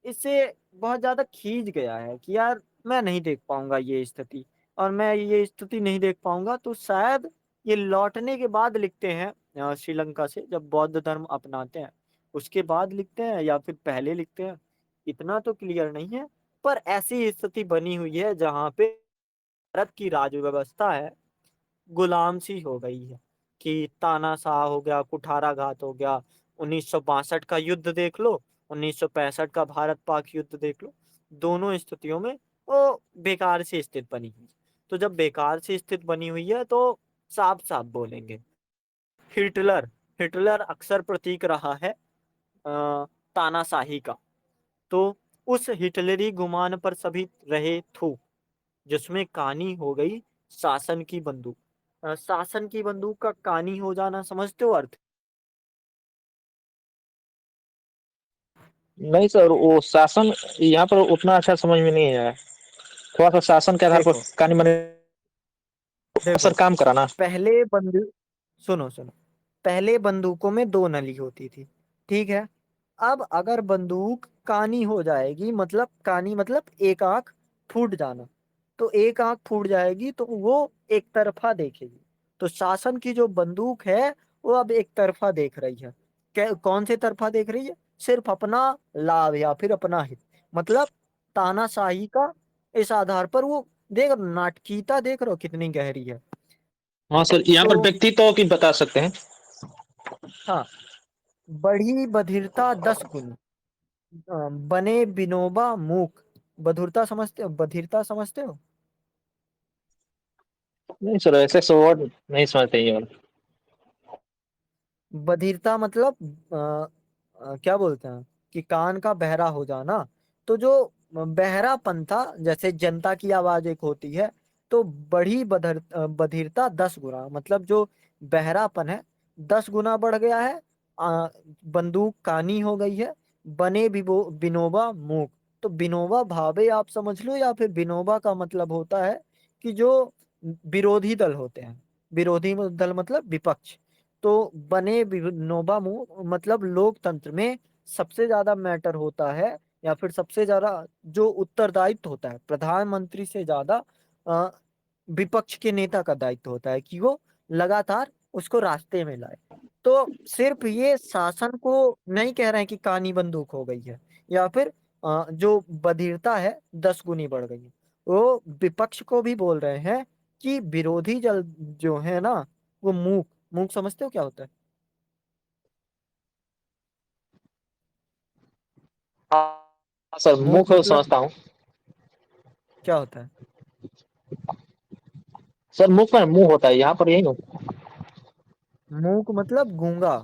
इससे बहुत ज़्यादा खींच गया है कि यार मैं नहीं देख पाऊँगा ये स्थिति, और मैं ये स्थिति नहीं देख पाऊँगा तो शायद ये लौटने के बाद लिखते हैं श्रीलंका से जब बौद्ध धर्म अपनाते हैं, उसके बाद लिखते हैं या फिर पहले लिखते हैं, इतना तो क्लियर नहीं है। पर ऐसी स्थिति बनी हुई है जहाँ पे भारत की राज्य व्यवस्था है, गुलाम सी हो गई है कि तानाशाह हो गया, कुठाराघात हो गया, 1962 का युद्ध देख लो, 1965 का भारत-पाक युद्ध देख लो, दोनों स्थितियों में वो बेकार सी स्थिति बनी हुई है। तो जब बेकार सी स्थिति बनी हुई है तो साफ-साफ बोलेंगे। हिटलर हिटलर अक्सर प्रतीक रहा है तानाशाही का। तो उस हिटलरी गुमान पर सभी रहे थू, जिसमें कानी हो गई शासन की बंदूक। शासन की बंदूक का कानी हो जाना समझते हो अर्थ? नहीं सर, वो शासन यहाँ पर उतना अच्छा समझ में नहीं आया। थोड़ा सा शासन के आधार पर देखो कहानी मैंने देखो सर काम करा ना। पहले बंदूक सुनो सुनो पहले बंदूकों में दो नली होती थी, ठीक है। अब अगर बंदूक कानी हो जाएगी, मतलब कानी मतलब एक आंख फूट जाना, तो एक आंख फूट जाएगी तो वो एक तरफा देखेगी। तो शासन की जो बंदूक है वो अब एक तरफा देख रही है। कौन से तरफा देख रही है? सिर्फ अपना लाभ या फिर अपना हित, मतलब तानाशाही का। इस आधार पर वो देख, नाटकीयता देख रहे हो कितनी गहरी है। हाँ सर, यहाँ तो पर व्यक्तित्व की बता सकते हैं। हाँ, बढ़ी बधिरता 10 गुनी, बने बिनोबा मूक। बधिरता समझते हो? बधिरता समझते हो? नहीं सर, ऐसे ऐसे वर्ड नहीं समझते ये वाला। बधिरता मतलब क्या बोलते हैं कि कान का बहरा हो जाना। तो जो बहरापन था, जैसे जनता की आवाज एक होती है, तो बधिरता 10 गुना, मतलब जो बहरापन है 10 गुना बढ़ गया है। बंदूक कानी हो गई है। बने बिनोबा मूक। तो बिनोबा भावे आप समझ लो, या फिर बिनोबा का मतलब होता है कि जो विरोधी दल होते हैं। विरोधी दल मतलब विपक्ष। तो बने नोबा मुंह मतलब लोकतंत्र में सबसे ज्यादा मैटर होता है, या फिर सबसे ज्यादा जो उत्तरदायित्व होता है प्रधानमंत्री से ज्यादा, अ, विपक्ष के नेता का दायित्व होता है कि वो लगातार उसको रास्ते में लाए। तो सिर्फ ये शासन को नहीं कह रहे हैं कि कानी बंदूक हो गई है, या फिर जो बधिरता है 10 गुनी बढ़ गई है। वो विपक्ष को भी बोल रहे हैं कि विरोधी जल जो है ना, वो मूक। मूक समझते हो क्या होता है? हाँ सर, मूक मुंह मतलब समझता हूँ। क्या होता है? सर मुंह पर मुंह होता है यहाँ पर, यही ना। मूक मतलब गूंगा।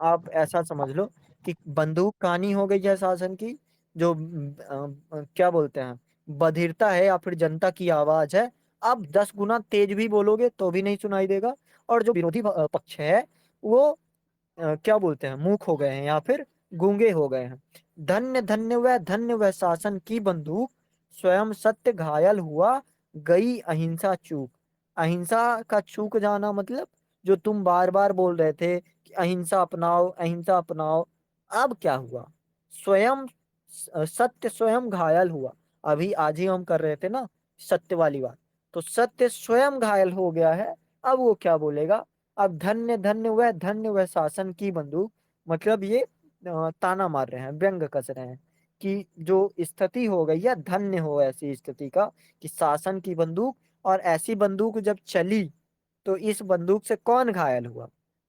आप ऐसा समझ लो कि बंदूक कानी हो गई है शासन की, जो क्या बोलते हैं, बधिरता है या फिर जनता की आवाज है। आप 10 गुना तेज भी बोलोगे तो भी नहीं सुनाई देगा। और जो विरोधी पक्ष है वो क्या बोलते हैं, मूक हो गए हैं या फिर गूंगे हो गए हैं। धन्य वह शासन की बंदूक, स्वयं सत्य घायल हुआ, गई अहिंसा चूक। अहिंसा का चूक जाना मतलब जो तुम बार बार बोल रहे थे कि अहिंसा अपनाओ अहिंसा अपनाओ, अब क्या हुआ? स्वयं सत्य स्वयं घायल हुआ। अभी आज ही हम कर रहे थे ना सत्य वाली बात, तो सत्य स्वयं घायल हो गया है। अब वो क्या बोलेगा? अब धन्य वह शासन की बंदूक, मतलब ये ताना मार रहे हैं, व्यंग कस रहे हैं कि जो स्थिति हो गई है, धन्य हो ऐसी स्थिति का कि शासन की बंदूक। और ऐसी बंदूक जब चली तो इस बंदूक से कौन घायल हुआ?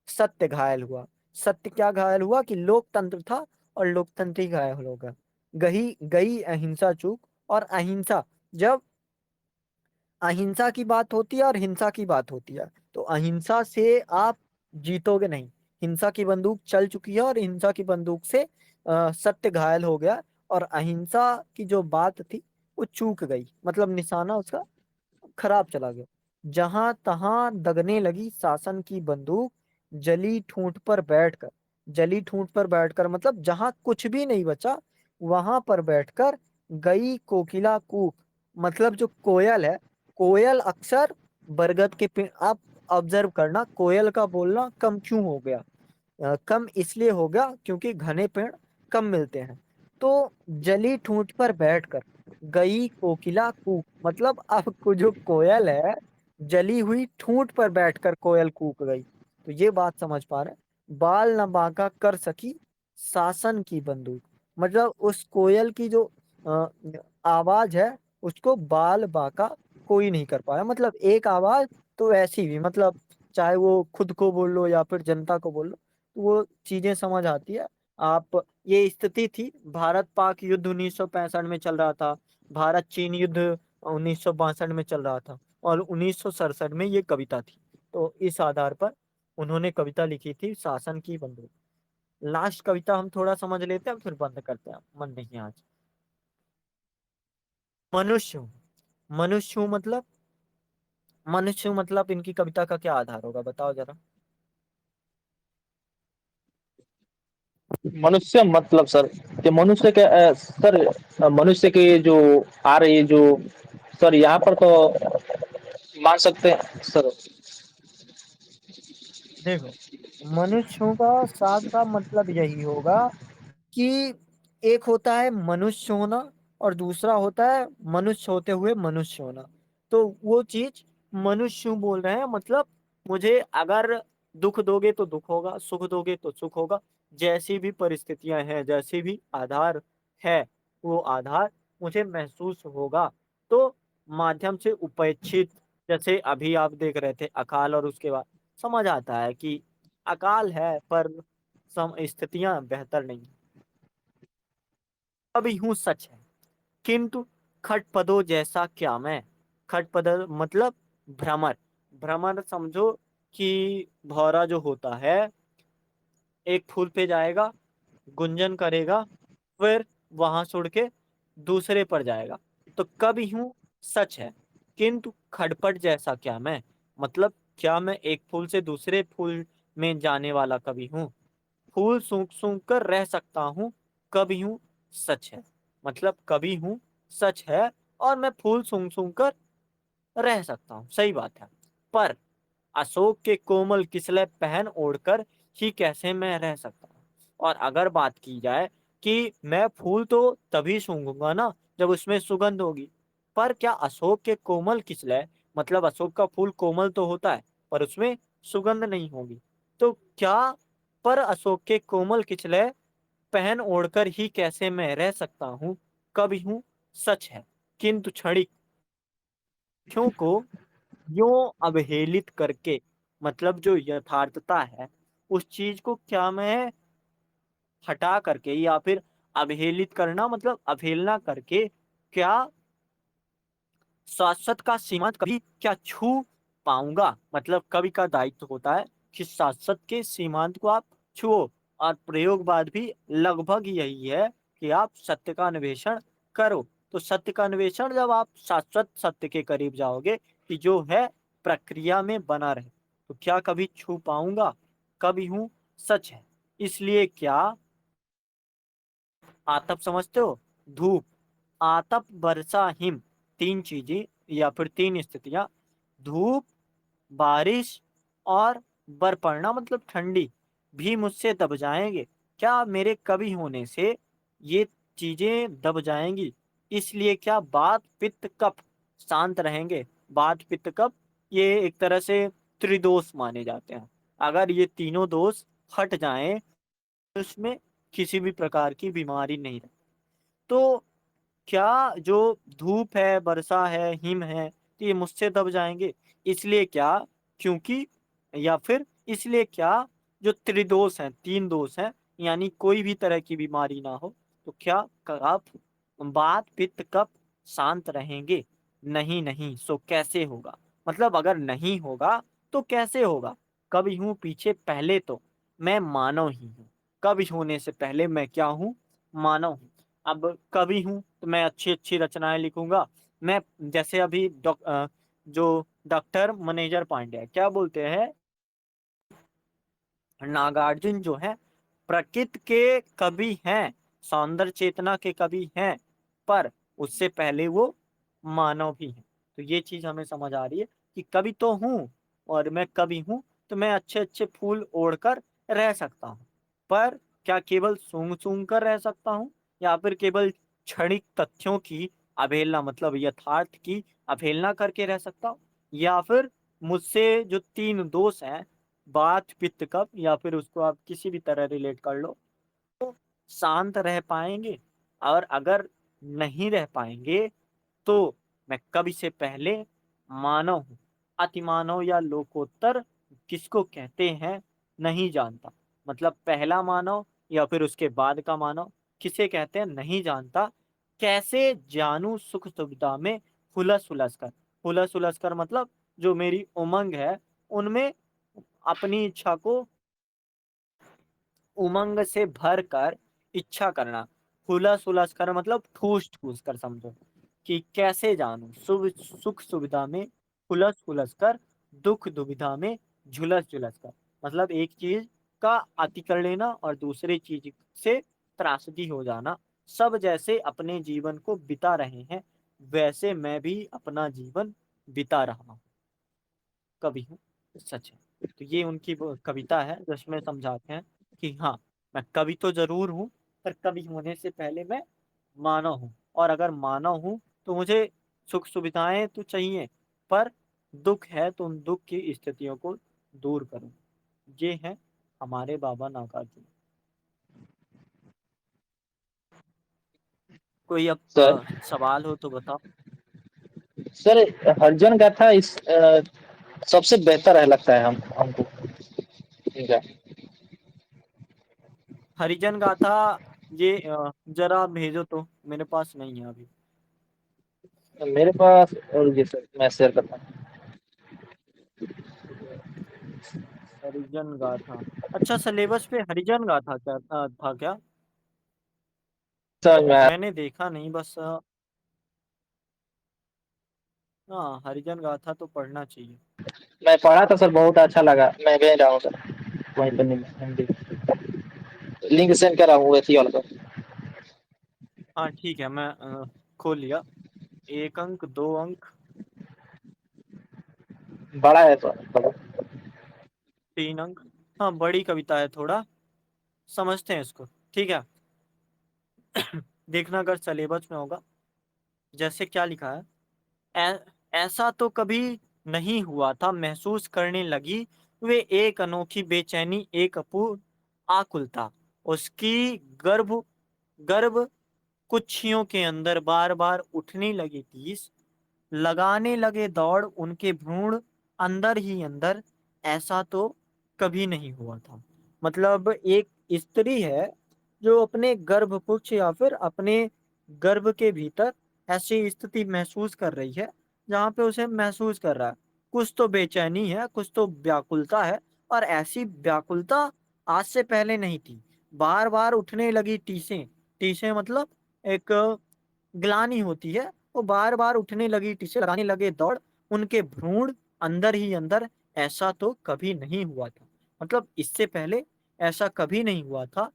सत्य घायल हुआ। सत्य क्या घायल हुआ? कि लोकतंत्र था और लोकतंत्र ही घायल होगा। गई गई अहिंसा चूक। और अहिंसा, जब अहिंसा की बात होती है और हिंसा की बात होती है, तो अहिंसा से आप जीतोगे नहीं। हिंसा की बंदूक चल चुकी है और हिंसा की बंदूक से सत्य घायल हो गया। और अहिंसा की जो बात थी वो चूक गई, मतलब निशाना उसका खराब चला गया। जहां तहां दगने लगी शासन की बंदूक, जली ठूंठ पर बैठकर। जली ठूंठ पर बैठकर मतलब जहां कुछ भी नहीं बचा, वहां पर बैठकर गई कोकिला कूक। मतलब जो कोयल है, कोयल अक्सर बरगद के पेड़, आप ऑब्जर्व करना कोयल का बोलना कम क्यों हो गया? कम इसलिए हो गया क्योंकि घने पेड़ कम मिलते हैं। तो जली ठूंठ पर बैठकर गई कोकिला कूक, मतलब आपको जो कोयल है, जली हुई ठूंठ पर बैठकर कोयल कूक गई। तो ये बात समझ पा रहे हैं? बाल न बांका कर सकी शासन की बंदूक, मतलब उस कोयल की जो अ, आवाज है, उसको बाल बांका कोई नहीं कर पाया। मतलब एक आवाज तो ऐसी भी, मतलब चाहे वो खुद को बोल लो या फिर जनता को बोल लो, तो वो चीजें समझ आती है। आप, ये स्थिति थी, भारत पाक युद्ध 1965 में चल रहा था, भारत चीन युद्ध 1962 में चल रहा था, और 1967 में ये कविता थी। तो इस आधार पर उन्होंने कविता लिखी थी, शासन की बंदूक। लास्ट कविता हम थोड़ा समझ लेते हैं, फिर बंद करते हैं, मन नहीं आज। मनुष्य हूँ। मनुष्य हूँ मतलब, मनुष्य हूँ मतलब इनकी कविता का क्या आधार होगा, बताओ जरा। मनुष्य मतलब सर, ये मनुष्य के सर, मनुष्य के जो आ रही जो सर यहाँ पर तो मान सकते हैं सर। देखो, मनुष्यों का साफ साफ मतलब यही होगा कि एक होता है मनुष्य होना, और दूसरा होता है मनुष्य होते हुए मनुष्य होना। तो वो चीज मनुष्य बोल रहे हैं, मतलब मुझे अगर दुख दोगे तो दुख होगा, सुख दोगे तो सुख होगा, जैसी भी परिस्थितियां हैं, जैसी भी आधार है, वो आधार मुझे महसूस होगा। तो माध्यम से उपेक्षित, जैसे अभी आप देख रहे थे अकाल, और उसके बाद समझ आता है कि अकाल है पर सम स्थितियां बेहतर नहीं। अभी हूँ सच है, किंतु खटपदो जैसा क्या मैं। खटपद मतलब भ्रमर। भ्रमर समझो कि भौरा जो होता है, एक फूल पे जाएगा, गुंजन करेगा, फिर वहां से उड़ के दूसरे पर जाएगा। तो कभी हूँ सच है, किंतु खटपट जैसा क्या मैं, मतलब क्या मैं एक फूल से दूसरे फूल में जाने वाला कभी हूँ। फूल सूंघ सूंघ कर रह सकता हूँ, कभी हूँ सच है, मतलब कभी हूँ सच है, और मैं फूल सूंघ सूंघ कर रह सकता हूँ, सही बात है। पर अशोक के कोमल किसले पहन ओढ़कर ही कैसे मैं रह सकता हूँ। और अगर बात की जाए कि मैं फूल तो तभी सूंघूंगा ना जब उसमें सुगंध होगी, पर क्या अशोक के कोमल किसले, मतलब अशोक का फूल कोमल तो होता है पर उसमें सुगंध नहीं होगी। तो क्या, पर अशोक के कोमल किचले पहन ओढ़कर ही कैसे मैं रह सकता हूँ, कभी हूँ सच है, किंतु क्षणिक क्यों को यों अवहेलित करके, मतलब जो यथार्थता है उस चीज को क्या मैं हटा करके, या फिर अवहेलित करना मतलब अवहेलना करके, क्या शाश्वत का सीमांत कभी क्या छू पाऊंगा। मतलब कवि का दायित्व होता है कि शाश्वत के सीमांत को आप छुओ। और प्रयोगवाद भी लगभग यही है कि आप सत्य का अन्वेषण करो। तो सत्य का अन्वेषण, जब आप शाश्वत सत्य के करीब जाओगे कि जो है प्रक्रिया में बना रहे, तो क्या कभी छू पाऊंगा, कभी हूं सच है। इसलिए क्या, आतप समझते हो, धूप, आतप, वर्षा, हिम, तीन चीजें या फिर तीन स्थितियां, धूप, बारिश और बर्फ पड़ना मतलब ठंडी, भी मुझसे दब जाएंगे। क्या मेरे कवि होने से ये चीजें दब जाएंगी। इसलिए क्या बात पित्त कफ शांत रहेंगे। बात पित्त कफ ये एक तरह से त्रिदोष माने जाते हैं। अगर ये तीनों दोष हट जाएं, तो उसमें किसी भी प्रकार की बीमारी नहीं रहती। तो क्या जो धूप है, वर्षा है, हिम है, तो ये मुझसे दब जाएंगे। इसलिए क्या, क्योंकि, या फिर इसलिए क्या, जो त्रिदोष हैं, तीन दोष हैं, यानी कोई भी तरह की बीमारी ना हो, तो क्या आप बात पित्त कफ शांत रहेंगे। नहीं नहीं सो कैसे होगा, मतलब अगर नहीं होगा तो कैसे होगा। कभी हूं पीछे पहले तो मैं मानव ही हूँ। कवि होने से पहले मैं क्या हूँ, मानव हूँ। अब कवि हूँ तो मैं अच्छी अच्छी रचनाएं लिखूंगा। मैं, जैसे अभी जो डॉक्टर मैनेजर पांड्या क्या बोलते हैं, नागार्जुन जो है प्रकृति के कवि हैं, सौंदर्य चेतना के कवि हैं, पर उससे पहले वो मानव भी हैं। तो ये चीज हमें समझ आ रही है कि कवि तो हूँ, और मैं कवि हूँ तो मैं अच्छे अच्छे फूल ओढ़कर रह सकता हूँ, पर क्या केवल सूंघ-सूंघ कर रह सकता हूँ या फिर केवल क्षणिक तथ्यों की अवहेलना मतलब यथार्थ की अवहेलना करके रह सकता हूँ? या फिर मुझसे जो 3 दोष हैं, वात, पित्त, कफ या फिर उसको आप किसी भी तरह रिलेट कर लो, शांत रह पाएँगे? और अगर नहीं रह पाएँगे, तो मैं कवि से पहले मानव हूँ। अतिमानव या लोकोत्तर किसको कहते हैं, नहीं जानता। मतलब पहला मानव या फिर उसके बाद का मानव किसे कहते हैं, नहीं जानता। कैसे जानूँ सुख-सुविधा में हुलस-हुलस कर। हुलस-हुलस कर मतलब जो मेरी उमंग है, उनमें अपनी इच्छा को उमंग से भरकर इच्छा करना। हुलस-हुलस कर मतलब ठूस-ठूस कर समझो, कि कैसे जानूँ सुख-सुविधा में हुलस-हुलस कर, दुःख-दुविधा में झुलस-झुलस कर। मतलब एक चीज़ का अति कर लेना और दूसरी चीज़ से त्रासदी हो जाना। सब जैसे अपने जीवन को बिता रहे हैं, वैसे मैं भी अपना जीवन बिता रहा हूँ। कवि हूँ, सच है। तो ये उनकी वो कविता है जिसमें समझाते हैं कि हाँ, मैं कवि तो ज़रूर हूँ, पर कवि होने से पहले मैं मानव हूँ और अगर मानव हूँ, तो मुझे सुख-सुविधाएँ तो चाहिए, पर दुःख है तो उन दुःख की स्थितियों को दूर करूँ। ये हैं हमारे बाबा नागार्जुन। कोई अब सर सवाल हो तो बताओ? सर हरिजन गाथा सबसे बेहतर है लगता है हमको इनका। हरिजन गाथा ये ज़रा भेजो तो, मेरे पास नहीं है अभी। मेरे पास और ये सर मैं शेयर करता हूँ। हरिजन गाथा। अच्छा सिलेबस पे हरिजन गाथा क्या था क्या? समझ में आया। मैंने देखा नहीं बस हाँ, हरिजन गाथा तो पढ़ना चाहिए। मैं पढ़ा था सर, बहुत अच्छा लगा, मैं भेज रहा हूँ सर वहीं पर हिंदी लिंक सेंड कर रहा हूँ वैसी वाला पर। हाँ, ठीक है मैं खोल लिया। 1 अंक, 2 अंक, बड़ा है तो 3 अंक। हाँ, बड़ी कविता है थोड़ा, समझते हैं इसको। ठीक है, देखना अगर सिलेबस में होगा। जैसे क्या लिखा है? ऐ ऐसा तो कभी नहीं हुआ था महसूस करने लगी वे एक अनोखी बेचैनी एक अपूर्व आकुलता। उसकी गर्भ गर्भ कुक्षियों के अंदर बार-बार उठने लगी तीस, लगाने लगे दौड़ उनके भ्रूण अंदर ही अंदर, ऐसा तो कभी नहीं हुआ था। मतलब एक स्त्री है जो अपने गर्भकुक्ष या फिर अपने गर्भ के भीतर ऐसी स्थिति महसूस कर रही है जहाँ पे उसे महसूस कर रहा है कुछ तो बेचैनी है, कुछ तो व्याकुलता है और ऐसी व्याकुलता आज से पहले नहीं थी। बार-बार उठने लगी टीसें, टीसें मतलब एक ग्लानि होती है, वो बार-बार उठने लगी टीसें लगाने लगे दौड़, उनके भ्रूण अंदर ही अंदर, ऐसा तो कभी नहीं हुआ था। मतलब इससे पहले ऐसा कभी नहीं हुआ था।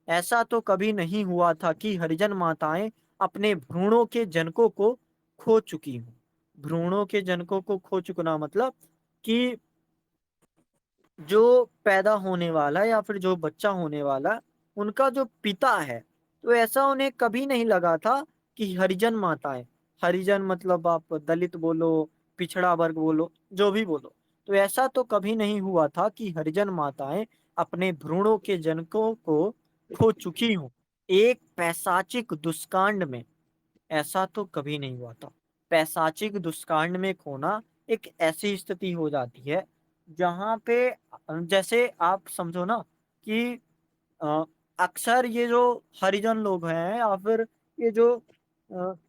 ऐसा तो कभी नहीं हुआ था कि हरिजन माताएँ अपने भ्रूणों के जनकों को खो चुकी हों। भ्रूणों के जनकों को खो चुकना मतलब कि जो पैदा होने वाला या फिर जो बच्चा होने वाला, उनका जो पिता है, तो ऐसा उन्हें कभी नहीं लगा था कि हरिजन माताएँ, हरिजन मतलब आप दलित बोलो, पिछड़ा वर्ग बोलो, जो भी बोलो, तो ऐसा तो कभी नहीं हुआ था कि हरिजन माताएँ अपने भ्रूणों के जनकों को खो चुकी हों। एक पैशाचिक दुष्कांड में ऐसा तो कभी नहीं हुआ था। पैशाचिक दुष्कांड में खोना एक ऐसी स्थिति हो जाती है, जहाँ पे जैसे आप समझो ना कि अ, अक्सर ये जो हरिजन लोग हैं या फिर ये जो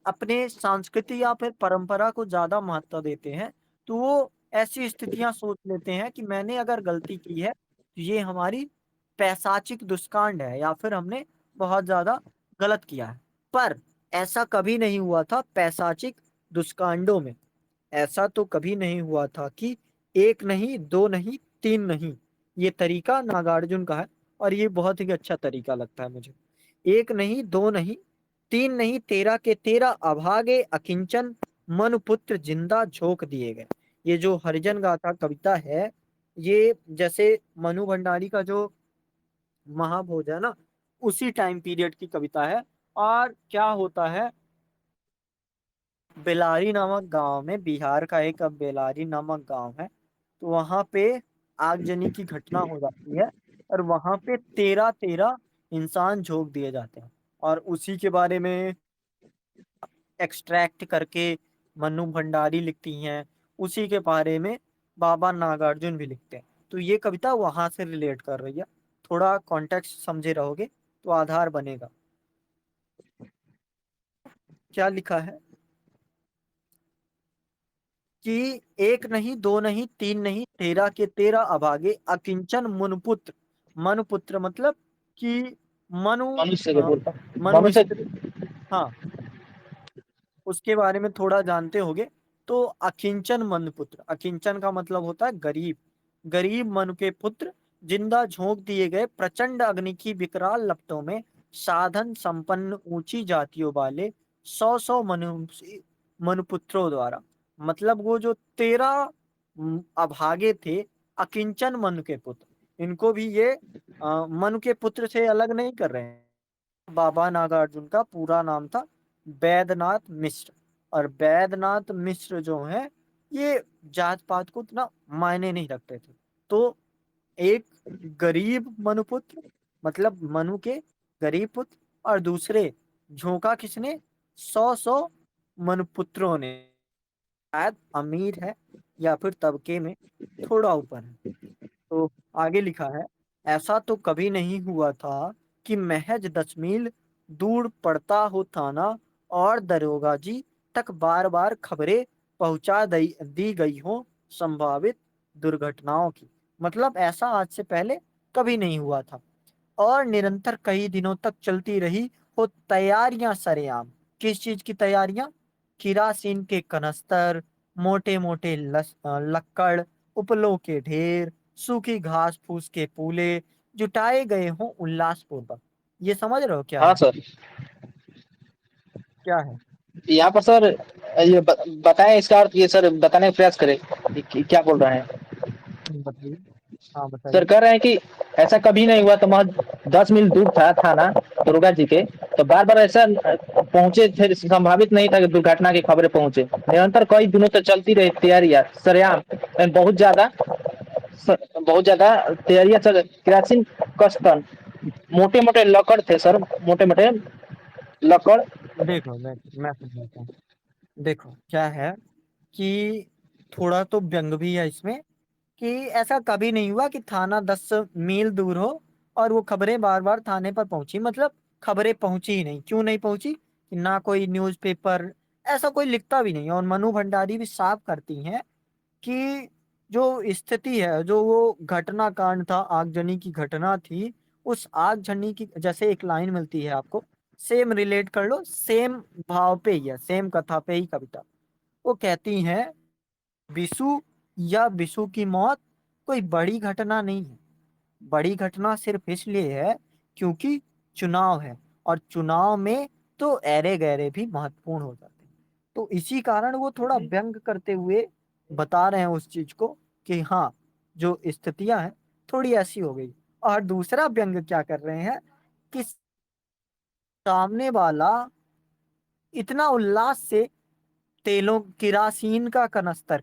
अपने संस्कृति या फिर परंपरा को ज़्यादा महत्व देते हैं, तो वो ऐसी स्थितियाँ सोच लेते हैं कि मैंने अगर गलती की है, तो ये हमारी पैशाचिक दुष्कांड है या फिर हमने बहुत ज़्यादा गलत किया है। पर ऐसा कभी नहीं हुआ था पैशाचिक दुष्कांडों में। ऐसा तो कभी नहीं हुआ था कि 1 नहीं, 2 नहीं, 3 नहीं। ये तरीका नागार्जुन का है और ये बहुत ही अच्छा तरीका लगता है मुझे। 1 नहीं, 2 नहीं, 3 नहीं, 13 के 13 अभागे अकिंचन मनुपुत्र जिंदा झोंक दिए गए। ये जो हरिजन गाथा कविता है, ये जैसे मनु भंडारी का जो महाभोज है ना, उसी टाइम पीरियड की कविता है। और क्या होता है, बेलारी नामक गांव में, बिहार का एक अब बेलारी नामक गांव है, तो वहां पे आगजनी की घटना हो जाती है, और वहां पे 13 इंसान झोंक दिए जाते हैं। और उसी के बारे में एक्सट्रैक्ट करके मन्नू भंडारी लिखती हैं, उसी के बारे में बाबा नागार्जुन भी लिखते हैं। तो ये कविता वहां से रिलेट कर रही है। थोड़ा कॉन्टेक्स्ट समझे रहोगे तो आधार बनेगा। क्या लिखा है कि एक नहीं, दो नहीं, तीन नहीं, 13 के 13 अभागे अकिंचन मुनपुत्र। मनुपुत्र मतलब कि मनु, मनुष्य के अ, बोलता मनु मनुष्य। स्त्री। हाँ, उसके बारे में थोड़ा जानते होगे। तो अकिंचन मनपुत्र, अकिंचन का मतलब होता है गरीब। गरीब मनु के पुत्र जिंदा झोंक दिए गए प्रचंड अग्नि की विकराल लपटों में, साधन संपन्न ऊंची जातियों वाले 100 मनुपुत्रों द्वारा। मतलब वो जो 13 अभागे थे, अकिंचन मनु के पुत्र, इनको भी ये मनु के पुत्र से अलग नहीं कर रहे हैं। बाबा नागार्जुन का पूरा नाम था वैद्यनाथ मिश्र। और वैद्यनाथ मिश्र जो है, ये जात पात को इतना मायने नहीं रखते थे। तो एक गरीब मनुपुत्र, मतलब मनु के गरीब पुत्र, और दूसरे झोंका किसने, 100 मनुपुत्रों ने। शायद अमीर है या फिर तबके में थोड़ा ऊपर है। तो आगे लिखा है, ऐसा तो कभी नहीं हुआ था कि महज 10 मील दूर पड़ता हो थाना, और दरोगा जी तक बार बार खबरें पहुंचा दी गई हो संभावित दुर्घटनाओं की। मतलब ऐसा आज से पहले कभी नहीं हुआ था। और निरंतर कई दिनों तक चलती रही हो तैयारियां सरेआम। किस चीज की तैयारियां? किरासिन के कनस्तर, मोटे मोटे लक्कड़, उपलों के ढेर, सूखी घास फूस के पूले जुटाए गए हों उल्लासपूर्वक। ये समझ रहे हो क्या हाँ है? सर। क्या है? यहाँ पर सर ये बताएं, इसका अर्थ ये सर बताने का प्रयास करें क्या बोल रहे हैं। बताइए। हाँ, सर बताइए। कह रहे हैं कि ऐसा कभी नहीं हुआ, तो महज 10 मील दूर था ना दुर्गा जी के, तो बार बार ऐसा पहुंचे थे, संभावित नहीं था कि दुर्घटना की खबरें पहुंचे। निरंतर कई दिनों तक चलती रही तैयारियां सरेआम, बहुत ज्यादा तैयारियां चल, केरासिन कस्तन, मोटे मोटे लकड़ थे सर, मोटे मोटे लकड़। देखो, मैं समझाता हूँ। देखो क्या है कि थोड़ा तो व्यंग भी है इसमें, कि ऐसा कभी नहीं हुआ कि थाना 10 मील दूर हो और वो खबरें बार बार थाने पर पहुंची। मतलब खबरें पहुंची ही नहीं। क्यों नहीं पहुंची? कि ना कोई न्यूज़पेपर ऐसा कोई लिखता भी नहीं। और मनु भंडारी भी साफ करती हैं कि जो स्थिति है, जो वो घटना कांड था, आगजनी की घटना थी, उस आगजनी की जैसे एक लाइन मिलती है आपको, सेम रिलेट कर लो, सेम भाव पे ही है, सेम कथा पे ही कविता। वो कहती हैं, बिशु या बिशु की मौत कोई बड़ी घटना नहीं है। बड़ी घटना सिर्फ इसलिए है क्योंकि चुनाव है, और चुनाव में तो ऐरे गैरे भी महत्वपूर्ण हो जाते हैं। तो इसी कारण वो थोड़ा व्यंग करते हुए बता रहे हैं उस चीज को, कि हाँ, जो स्थितियां हैं थोड़ी ऐसी हो गई। और दूसरा व्यंग क्या कर रहे हैं कि सामने वाला इतना उल्लास से तेलों, किरासीन का कनस्तर,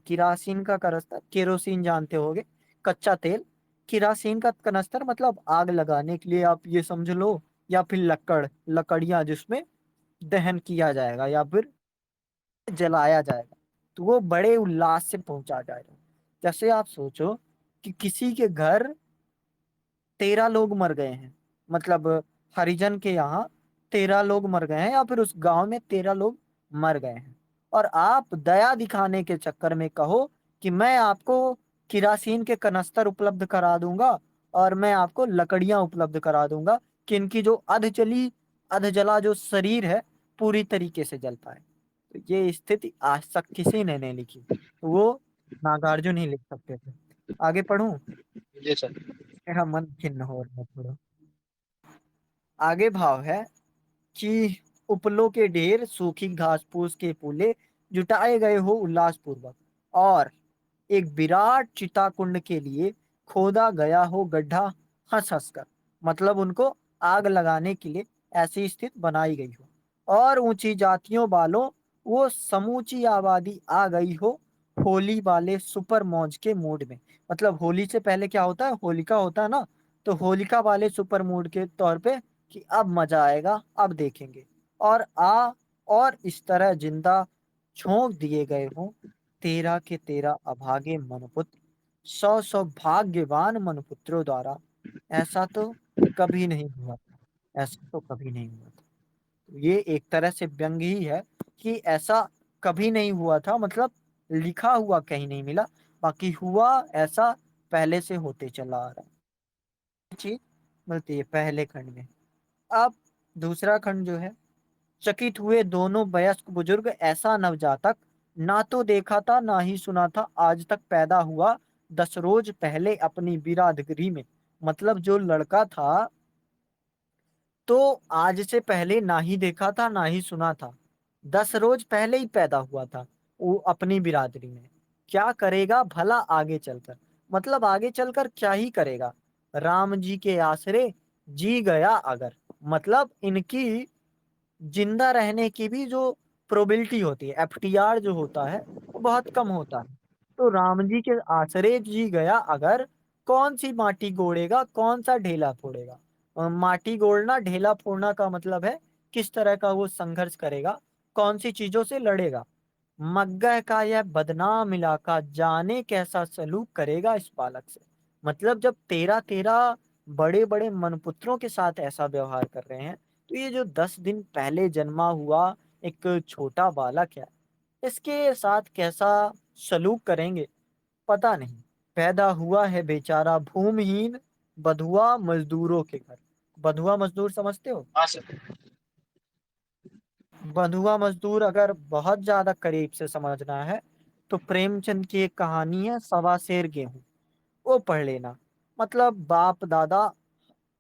केरोसिन जानते होगे, कच्चा तेल। किरासीन का कनस्तर मतलब आग लगाने के लिए आप ये समझ लो, या फिर लकड़ियां जिसमें दहन किया जाएगा या फिर जलाया जाएगा। तो वो बड़े उल्लास से पहुंचा जाएगा। जैसे आप सोचो कि किसी के घर 13 लोग मर गए हैं, मतलब हरिजन के यहाँ 13 लोग मर गए हैं, या फिर उस गांव में 13 लोग मर गए हैं, और आप दया दिखाने के चक्कर में कहो कि मैं आपको किरासीन के कनस्तर उपलब्ध करा दूंगा, और मैं आपको लकड़ियां उपलब्ध करा दूंगा, कि इनकी जो अध जला जो शरीर है पूरी तरीके से जल पाए। तो ये स्थिति आज तक किसी ने नहीं लिखी, तो वो नागार्जुन ही लिख सकते थे। आगे पढ़ूं? जी सर। मेरा मन खिन्न हो रहा है थोड़ा। आगे भाव है कि उपलों के ढेर, सूखी घास फूस के पूले जुटाए गए हो उल्लासपूर्वक, और एक विराट चिता कुंड के लिए खोदा गया हो गड्ढा हंस हंस कर। मतलब उनको आग लगाने के लिए ऐसी स्थिति बनाई गई हो। और ऊंची जातियों वालों, वो समूची आबादी आ गई हो होली वाले सुपर मौज के मूड में। मतलब होली से पहले क्या होता है, होलिका होता है ना, तो होलिका वाले सुपर मूड के तौर पे कि अब मजा आएगा, अब देखेंगे। और और इस तरह जिंदा झोंक दिए गए हों तेरह के तेरह अभागे मनपुत्र, सौ सौ भाग्यवान मनपुत्रों द्वारा। ऐसा तो कभी नहीं हुआ था, ऐसा तो कभी नहीं हुआ था। ये एक तरह से व्यंग ही है कि ऐसा कभी नहीं हुआ था, मतलब लिखा हुआ कहीं नहीं मिला, बाकी हुआ ऐसा पहले से होते चला आ रहा है। चीज मिलती है पहले खंड में। अब दूसरा खंड जो है, चकित हुए दोनों वयस्क बुजुर्ग, ऐसा नवजातक ना तो देखा था ना ही सुना था आज तक पैदा हुआ 10 रोज पहले अपनी बिरादगरी में। मतलब जो लड़का था तो आज से पहले ना ही देखा था ना ही सुना था, 10 रोज पहले ही पैदा हुआ था वो अपनी बिरादरी में। क्या करेगा भला आगे चलकर, मतलब आगे चलकर क्या ही करेगा। राम जी के आसरे जी गया अगर, मतलब इनकी जिंदा रहने की भी जो प्रोबेबिलिटी होती है, एफटीआर जो होता है, वो बहुत कम होता है। तो राम जी के आसरे जी गया अगर, कौन सी माटी गोड़ेगा, कौन सा ढेला फोड़ेगा। माटी गोड़ना ढेला फोड़ना का मतलब है किस तरह का वो संघर्ष करेगा, कौन सी चीजों से लड़ेगा। मग्गह का यह बदनाम इलाका जाने कैसा सलूक करेगा इस बालक से। मतलब जब तेरह तेरह बड़े बड़े मनपुत्रों के साथ ऐसा व्यवहार कर रहे हैं, तो ये जो 10 दिन पहले जन्मा हुआ एक छोटा बालक है, इसके साथ कैसा सलूक करेंगे पता नहीं। पैदा हुआ है बेचारा भूमिहीन बधुआ मजदूरों के घर। बधुआ मजदूर समझते हो? हाँ सर। बंधुआ मजदूर अगर बहुत ज्यादा करीब से समझना है तो प्रेमचंद की एक कहानी है सवा सेर गेहूं, वो पढ़ लेना। मतलब बाप दादा,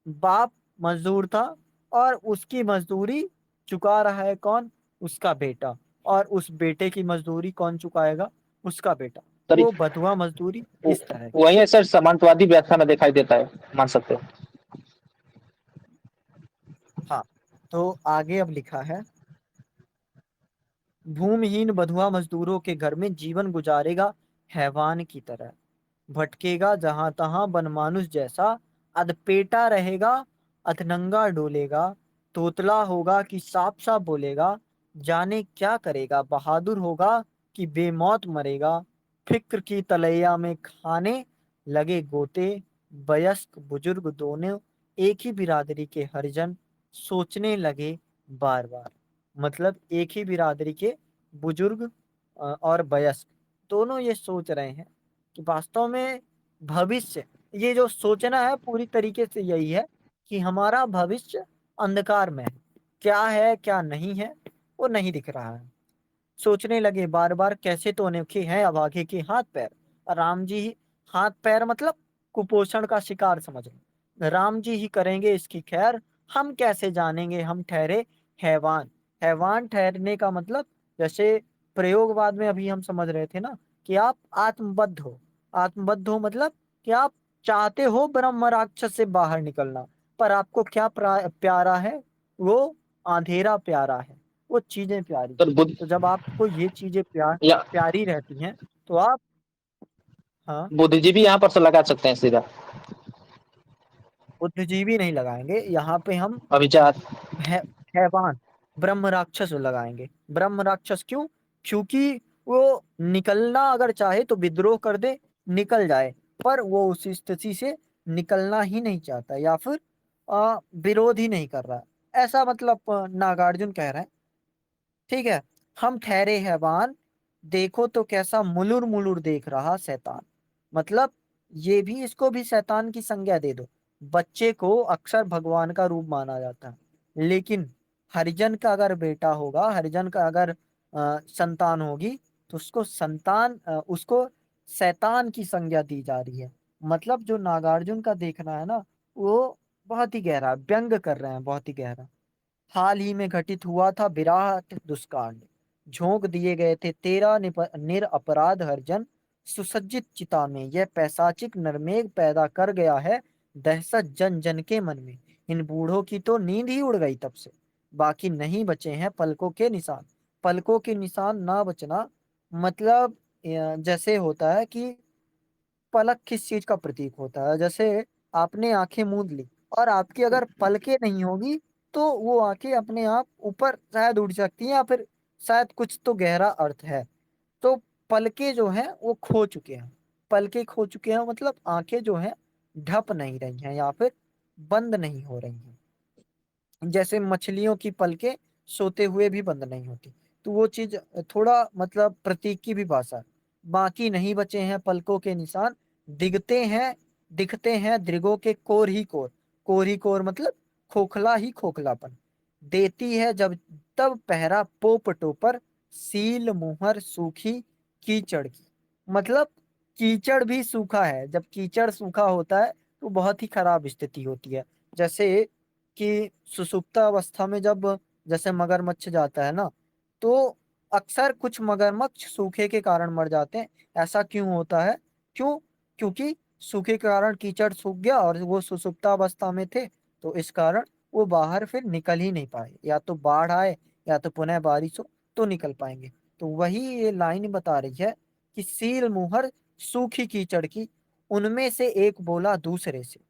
बाप मजदूर था और उसकी मजदूरी चुका रहा है कौन, उसका बेटा। और उस बेटे की मजदूरी कौन चुकाएगा, उसका बेटा। सर वो बधुआ मजदूरी इस तरह की वही थी। है सर, समांतवादी व्याख्या में दिखाई देता है, मान सकते हो। हाँ, तो आगे अब लिखा है, भूमिहीन बधुआ मजदूरों के घर में जीवन गुजारेगा हैवान की तरह, भटकेगा जहां तहां बनमानुष जैसा, अधपेटा रहेगा, अधनंगा डोलेगा, तोतला होगा कि साफ साफ बोलेगा, जाने क्या करेगा, बहादुर होगा कि बेमौत मरेगा, फिक्र की तलैया में खाने लगे गोते, वयस्क बुजुर्ग दोनों एक ही बिरादरी के हरिजन सोचने लगे बार बार। मतलब एक ही बिरादरी के बुजुर्ग और वयस्क दोनों ये सोच रहे हैं कि वास्तव में भविष्य, ये जो सोचना है पूरी तरीके से यही है कि हमारा भविष्य अंधकार में है क्या नहीं है, वो नहीं दिख रहा है। सोचने लगे बार बार कैसे तो अनोखे हैं अभागे के हाथ पैर। राम जी ही, हाथ पैर मतलब कुपोषण का शिकार समझ लो, राम जी ही करेंगे इसकी खैर, हम कैसे जानेंगे, हम ठहरे हैवान। हैवान ठहरने का मतलब, जैसे प्रयोगवाद में अभी हम समझ रहे थे ना कि आप आत्मबद्ध हो। आत्मबद्ध हो मतलब कि आप चाहते हो ब्रह्म राक्षस से बाहर निकलना, पर आपको क्या प्यारा है, वो अंधेरा प्यारा है, वो चीजें प्यारी सर हैं। तो जब आपको ये चीजें या प्यारी रहती हैं तो आप, हाँ, बुद्धिजीवी यहाँ पर से लगा सकते हैं सीधा। बुद्धिजीवी नहीं लगाएंगे यहाँ पे हम, अभिजात। है- हैवान, ब्रह्म राक्षस लगाएंगे। ब्रह्म राक्षस क्यों, क्योंकि वो निकलना अगर चाहे तो विद्रोह कर दे, निकल जाए, पर वो उस स्थिति से निकलना ही नहीं चाहता, या फिर विरोध ही नहीं कर रहा। ऐसा मतलब नागार्जुन कह रहे हैं। ठीक है, हम ठहरे हैवान, देखो तो कैसा मुलुर मुलुर देख रहा शैतान। मतलब ये भी, इसको भी शैतान की संज्ञा दे दो। बच्चे को अक्सर भगवान का रूप माना जाता है, लेकिन हरिजन का अगर बेटा होगा, हरिजन का अगर संतान होगी, तो उसको संतान उसको शैतान की संज्ञा दी जा रही है। मतलब जो नागार्जुन का देखना है ना, वो बहुत ही गहरा व्यंग कर रहे हैं, बहुत ही गहरा। हाल ही में घटित हुआ था विराट दुष्कांड, झोंक दिए गए थे 13 निरपराध हरिजन, सुसज्जित चिता में यह पैशाचिक नरमेघ पैदा कर गया है दहशत जन जन के मन में। इन बूढ़ों की तो नींद ही उड़ गई तब से। बाकी नहीं बचे हैं पलकों के निशान। पलकों के निशान ना बचना मतलब जैसे होता है कि पलक किस चीज का प्रतीक होता है। जैसे आपने आंखें मूंद ली और आपकी अगर पलकें नहीं होगी तो वो आंखें अपने आप ऊपर शायद उड़ सकती हैं, या फिर शायद कुछ तो गहरा अर्थ है। तो पलके जो हैं वो खो चुके हैं। पलके खो चुके हैं मतलब आंखें जो हैं ढप नहीं रही हैं या फिर बंद नहीं हो रही हैं। जैसे मछलियों की पलकें सोते हुए भी बंद नहीं होती। तो वो चीज थोड़ा मतलब प्रतीक की भी भाषा है। बाकी नहीं बचे हैं पलकों के निशान। दिखते हैं दिखते हैं दृगों के कोर ही कोर। कोर ही कोर मतलब खोखला ही खोखलापन। देती है जब तब पहरा पोप टोपर। सील मुहर सूखी कीचड़ की। मतलब कीचड़ भी सूखा है। जब कीचड़ सूखा होता है तो बहुत ही खराब स्थिति होती है। जैसे कि सुसुप्ता अवस्था में जब जैसे मगरमच्छ जाता है ना, तो अक्सर कुछ मगरमच्छ सूखे के कारण मर जाते हैं। ऐसा क्यों होता है? क्यों? क्योंकि सूखे के कारण कीचड़ सूख गया और वो सुसुप्ता अवस्था में थे, तो इस कारण वो बाहर फिर निकल ही नहीं पाए। या तो बाढ़ आए या तो पुनः बारिश हो तो निकल पाएंगे। तो वही ये लाइन बता रही है कि सील मुहर सूखी कीचड़ की। उनमें से एक बोला दूसरे से,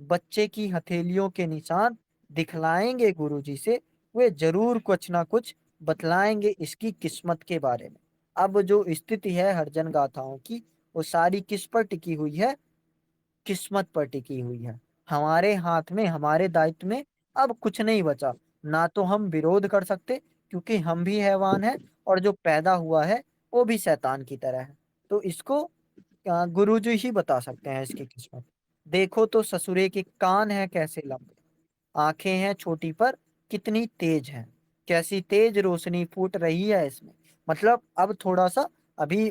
बच्चे की हथेलियों के निशान दिखलाएंगे गुरुजी से। वे जरूर कुछ ना कुछ बतलाएंगे इसकी किस्मत के बारे में। अब जो स्थिति है हरिजन गाथाओं की, वो सारी किस पर टिकी हुई है? किस्मत पर टिकी हुई है। हमारे हाथ में, हमारे दायित्व में अब कुछ नहीं बचा। ना तो हम विरोध कर सकते क्योंकि हम भी हैवान हैं, और जो पैदा हुआ है वो भी शैतान की तरह है। तो इसको गुरुजी ही बता सकते हैं इसकी किस्मत। देखो तो ससुरे के कान है कैसे लंबे। आंखें हैं छोटी पर कितनी तेज हैं। कैसी तेज रोशनी फूट रही है इसमें। मतलब अब थोड़ा सा अभी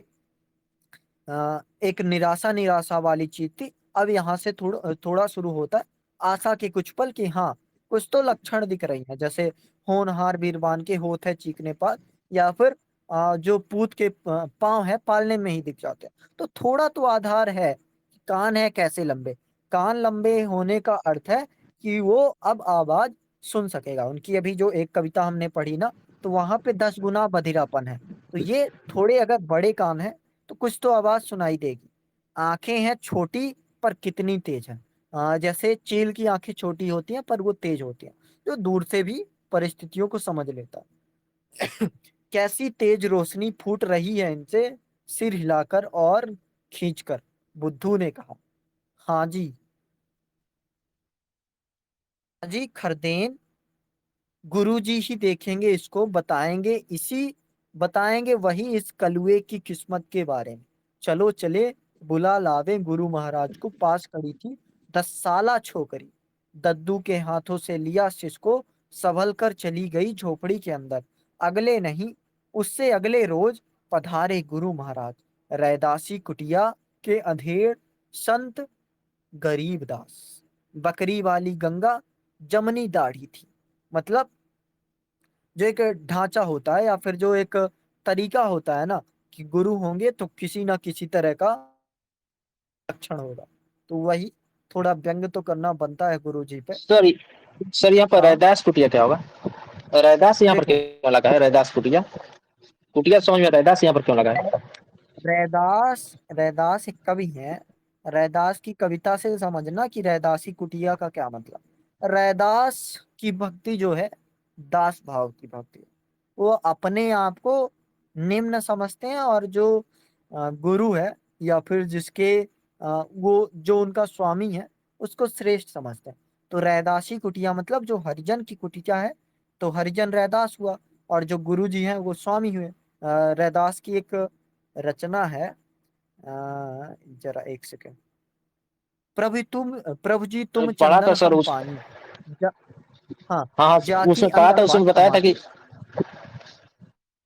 एक निराशा निराशा वाली चीज थी। अब यहाँ से थोड़ा थोड़ा शुरू होता है आशा के कुछ पल कि हाँ, कुछ तो लक्षण दिख रही है। जैसे होनहार बीरबान के होठ है चीखने पर, या फिर जो पूत के पांव है पालने में ही दिख जाते हैं। तो थोड़ा तो आधार है। कान है कैसे लंबे। कान लंबे होने का अर्थ है कि वो अब आवाज सुन सकेगा। उनकी अभी जो एक कविता हमने पढ़ी ना, तो वहां पे 10 गुना बधिरापन है। तो ये थोड़े अगर बड़े कान है तो कुछ तो आवाज सुनाई देगी। आंखें हैं छोटी पर कितनी तेज है। जैसे चील की आंखें छोटी होती हैं पर वो तेज होती हैं, जो दूर से भी परिस्थितियों को समझ लेता है। कैसी तेज रोशनी फूट रही है इनसे, सिर हिलाकर और खींचकर। बुद्धू ने कहा। हाँ जी। हाँ जी खरदेन, गुरुजी ही देखेंगे इसको, बताएंगे वही इस कलुए की किस्मत के बारे में। चलो चले बुला लावे गुरु महाराज को। पास खड़ी थी 10 साला छोकरी। दद्दू के हाथों से लिया शिश को, संभल कर चली गई झोपड़ी के अंदर। अगले नहीं, उससे अगले रोज पधारे गुरु महाराज। रैदासी कुटिया के अधेड़ संत गरीबदास। बकरी वाली गंगा जमनी दाढ़ी थी। मतलब जो एक ढांचा होता है या फिर जो एक तरीका होता है ना, कि गुरु होंगे तो किसी ना किसी तरह का लक्षण होगा। तो वही थोड़ा व्यंग तो करना बनता है गुरु जी पे। सर सर यहाँ पर हाँ रैदास कुटिया क्या होगा? रैदास यहाँ पर देखो, क्यों लगा है? रैदास कुटिया, कुटिया समझ में, रैदास यहाँ पर क्यों लगा है? रैदास रैदास एक कवि है। रैदास की कविता से समझना कि रैदासी कुटिया का क्या मतलब। रैदास की भक्ति जो है दास भाव की भक्ति। वो अपने आप को निम्न समझते हैं, और जो गुरु है या फिर जिसके वो जो उनका स्वामी है उसको श्रेष्ठ समझते हैं। तो रैदासी कुटिया मतलब जो हरिजन की कुटिया है, तो हरिजन रैदास हुआ, और जो गुरु जी हैं वो स्वामी हुए। रैदास की एक रचना है, जरा एक सेकेंड। प्रभु जी तुम पढ़ा था चंदन सर हम उस, पानी। जा, हाँ, हाँ हाँ, जाकी उसमें पढ़ा था, अंदर उसमें बात बताया था हमारी। कि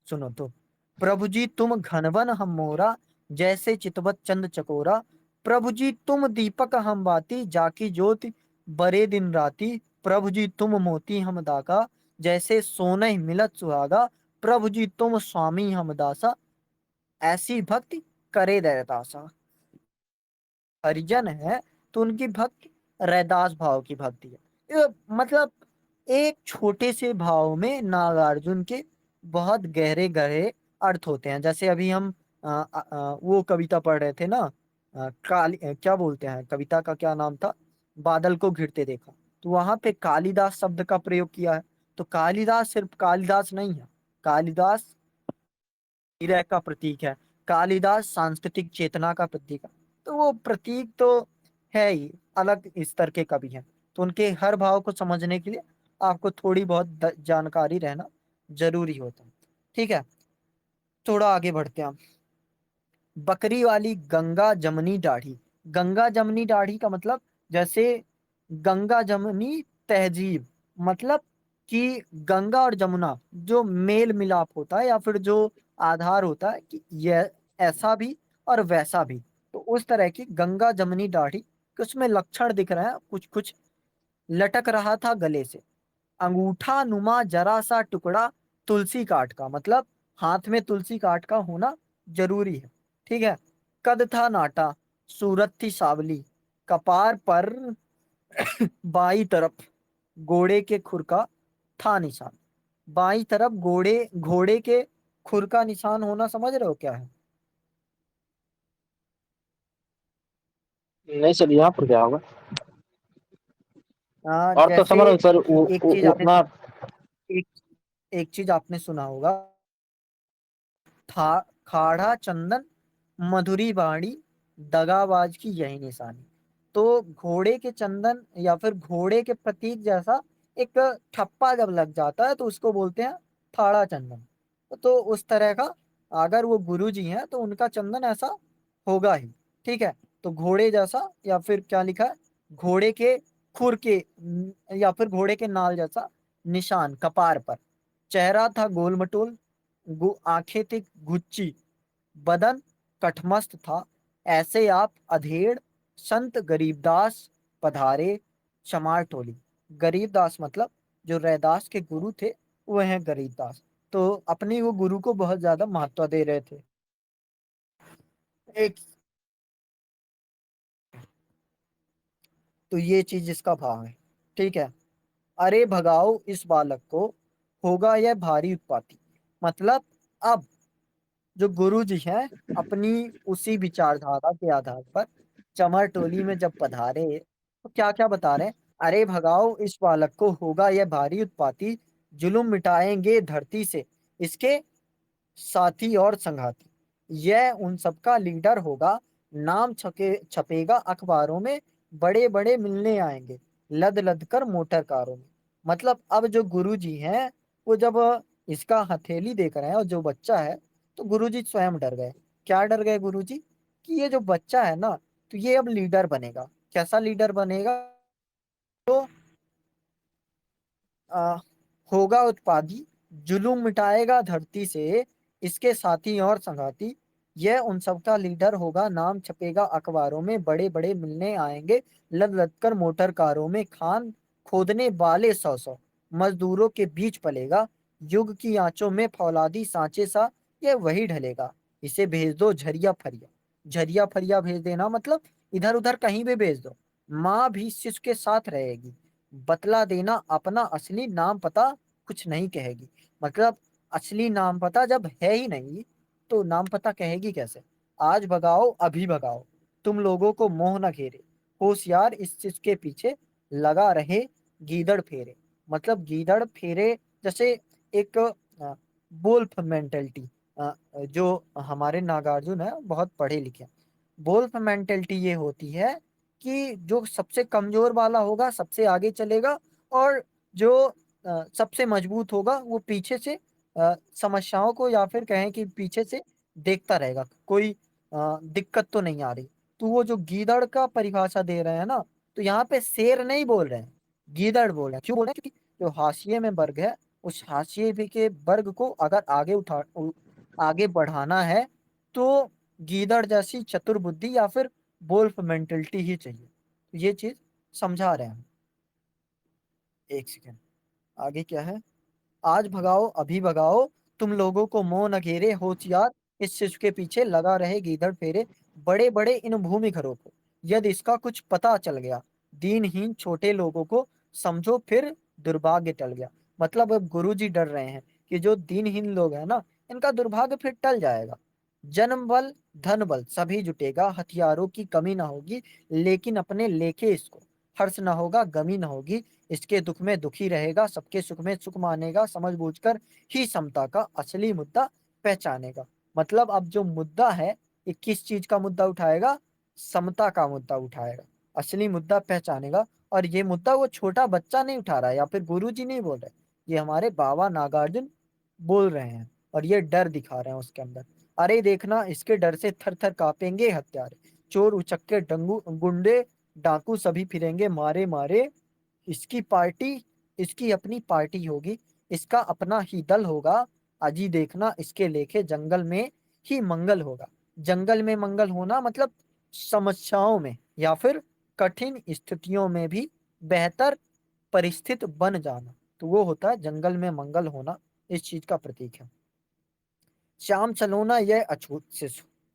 सुनो तो, प्रभु जी तुम घनवन हम मोरा, जैसे चितवत चंद चकोरा। प्रभु जी तुम दीपक हम बाती, जाकी ज्योति बरे दिन राती। प्रभु जी तुम मोती हम दागा, जैसे सोने मिलत सुहागा। प्रभु जी तुम स्वामी हम दासा, ऐसी भक्ति करे दयादासा। हरिजन है तो उनकी भक्ति रैदास भाव की भक्ति है। मतलब एक छोटे से भाव में नागार्जुन के बहुत गहरे गहरे अर्थ होते हैं। जैसे अभी हम वो कविता पढ़ रहे थे ना, क्या बोलते हैं कविता का, क्या नाम था, बादल को घिरते देखा। तो वहां पे कालिदास शब्द का प्रयोग किया है। तो कालिदास सिर्फ कालिदास नहीं है, कालिदास विरह का प्रतीक है, कालिदास सांस्कृतिक चेतना का प्रतीक है। तो वो प्रतीक तो है ही, अलग स्तर के कवि हैं। तो उनके हर भाव को समझने के लिए आपको थोड़ी बहुत जानकारी रहना जरूरी होता है। ठीक है, थोड़ा आगे बढ़ते हैं हम। बकरी वाली गंगा जमनी दाढ़ी। गंगा जमनी दाढ़ी का मतलब, जैसे गंगा जमनी तहजीब, मतलब कि गंगा और जमुना जो मेल मिलाप होता है, या फिर जो आधार होता है कि यह ऐसा भी और वैसा भी। तो उस तरह की गंगा जमनी दाढ़ी कि उसमें लक्षण दिख रहे हैं, कुछ कुछ लटक रहा था गले से। अंगूठा नुमा जरा सा टुकड़ा तुलसी काठ का, मतलब हाथ में तुलसी काठ का होना जरूरी है। ठीक है। कद था नाटा, सूरत थी सावली, कपार पर बाई तरफ घोड़े के खुर का था निशान। बाई तरफ घोड़े घोड़े के खुर का निशान होना समझ रहे हो क्या है? नहीं सर, यहाँ पर क्या होगा? और तो जैसे समझ रहा हूँ सर, एक चीज आपने उतना। एक एक चीज आपने सुना होगा, था खाड़ा चंदन मधुरी बाणी, दगाबाज की यही निशानी। तो घोड़े के चंदन या फिर घोड़े के प्रतीक जैसा एक ठप्पा जब लग जाता है तो उसको बोलते हैं थाड़ा चंदन। तो उस तरह का अगर वो गुरु जी हैं तो उनका चंदन ऐसा होगा ही। ठीक है। तो घोड़े जैसा, या फिर क्या लिखा है, घोड़े के खुर के या फिर घोड़े के नाल जैसा निशान कपार पर। चेहरा था गोल मटोल, आंखें थी गुच्ची, बदन कठमस्त था, ऐसे आप अधेड़ संत गरीबदास पधारे चमार टोली। गरीबदास मतलब जो रैदास के गुरु थे, वो हैं गरीबदास। तो अपने वो गुरु को बहुत ज्यादा महत्व दे रहे थे। एक, तो ये चीज इसका भाव है। ठीक है। अरे भगाओ इस बालक को, होगा यह भारी उत्पाती। मतलब अब जो गुरु जी हैं, अपनी उसी विचारधारा के आधार पर चमर टोली में जब पधारे तो क्या क्या बता रहे हैं। अरे भगाओ इस बालक को, होगा यह भारी उत्पाती, जुल्म मिटाएंगे धरती से इसके साथी और संघाती। यह उन सबका लीडर होगा, नाम छपेगा अखबारों में, बड़े बड़े मिलने आएंगे लद लद कर मोटर कारों में। मतलब अब जो गुरु जी हैं, वो जब इसका हथेली देख रहे हैं और जो बच्चा है, तो गुरु जी स्वयं डर गए। क्या डर गए गुरु जी? कि ये जो बच्चा है ना, तो ये अब लीडर बनेगा। कैसा लीडर बनेगा? तो आ, होगा उत्पादी, जुलूम मिटाएगा धरती से इसके साथी और संगाती। यह उन सबका लीडर होगा, नाम छपेगा अखबारों में, बड़े बड़े मिलने आएंगे लद लद कर मोटर कारों में। खान खोदने वाले सौ सौ मजदूरों के बीच पलेगा, युग की आंचों में फौलादी सांचे सा यह वही ढलेगा। इसे भेज दो झरिया फरिया। झरिया फरिया भेज देना मतलब इधर उधर कहीं भी भेज दो, माँ भी शिशु के साथ रहेगी। बतला देना अपना असली नाम पता, कुछ नहीं कहेगी। मतलब असली नाम पता जब है ही नहीं, तो नाम पता कहेगी कैसे? आज भगाओ अभी भगाओ, तुम लोगों को मोह न घेरे, होशियार इस चीज के पीछे लगा रहे गीदड़ फेरे। मतलब गीदड़ फेरे जैसे एक वुल्फ मेंटेलिटी, जो हमारे नागार्जुन है बहुत पढ़े लिखे। वुल्फ मेंटेलिटी ये होती है कि जो सबसे कमजोर वाला होगा सबसे आगे चलेगा, और जो सबसे मजबूत होगा वो पीछे से समस्याओं को, या फिर कहें कि पीछे से देखता रहेगा, कोई दिक्कत तो नहीं आ रही। तो वो जो गीदड़ का परिभाषा दे रहे हैं ना, तो यहाँ पे शेर नहीं बोल रहे हैं, गीदड़ बोल रहे हैं। क्यों बोल रहे हैं? क्योंकि जो हाशिए में वर्ग है, उस हाशिए भी के वर्ग को अगर आगे बढ़ाना है, तो गीदड़ जैसी चतुर बुद्धि या फिर वुल्फ मेंटेलिटी ही चाहिए। तो ये चीज समझा रहे हैं। एक सेकेंड, आगे क्या है। आज भगाओ अभी भगाओ, तुम लोगों को मोह न घेरे, होशियार इस शिशु के पीछे लगा रहे गीदड़ फेरे। बड़े बड़े इन भूमि घरों को, यदि इसका कुछ पता चल गया, दीनहीन छोटे लोगों को समझो फिर दुर्भाग्य टल गया। मतलब अब गुरुजी डर रहे हैं कि जो दीनहीन लोग हैं ना, इनका दुर्भाग्य फिर टल जाएगा। जन्म बल, धन बल सभी जुटेगा, हथियारों की कमी ना होगी, लेकिन अपने लेखे इसको हर्ष ना होगा, गमी ना होगी। इसके दुख में दुखी रहेगा, सबके सुख में सुख मानेगा, समझ बूझकर ही समता का असली मुद्दा पहचानेगा। मतलब अब जो मुद्दा है, ये किस चीज का मुद्दा उठाएगा? समता का मुद्दा उठाएगा, असली मुद्दा पहचानेगा। और ये मुद्दा वो छोटा बच्चा नहीं उठा रहा है, या फिर गुरुजी नहीं बोल रहे, ये हमारे बाबा नागार्जुन बोल रहे हैं। और ये डर दिखा रहे हैं उसके अंदर। अरे देखना, इसके डर से थर थर कांपेंगे हत्यारे, चोर उचक्के डंगू गुंडे डाकू सभी फिरेंगे मारे मारे। इसकी पार्टी, इसकी अपनी पार्टी होगी, इसका अपना ही दल होगा। अजी देखना, इसके लेखे जंगल में ही मंगल होगा। जंगल में मंगल होना मतलब समस्याओं में या फिर कठिन स्थितियों में भी बेहतर परिस्थिति बन जाना, तो वो होता है जंगल में मंगल होना। इस चीज का प्रतीक है। श्याम सलोना यह अछूत से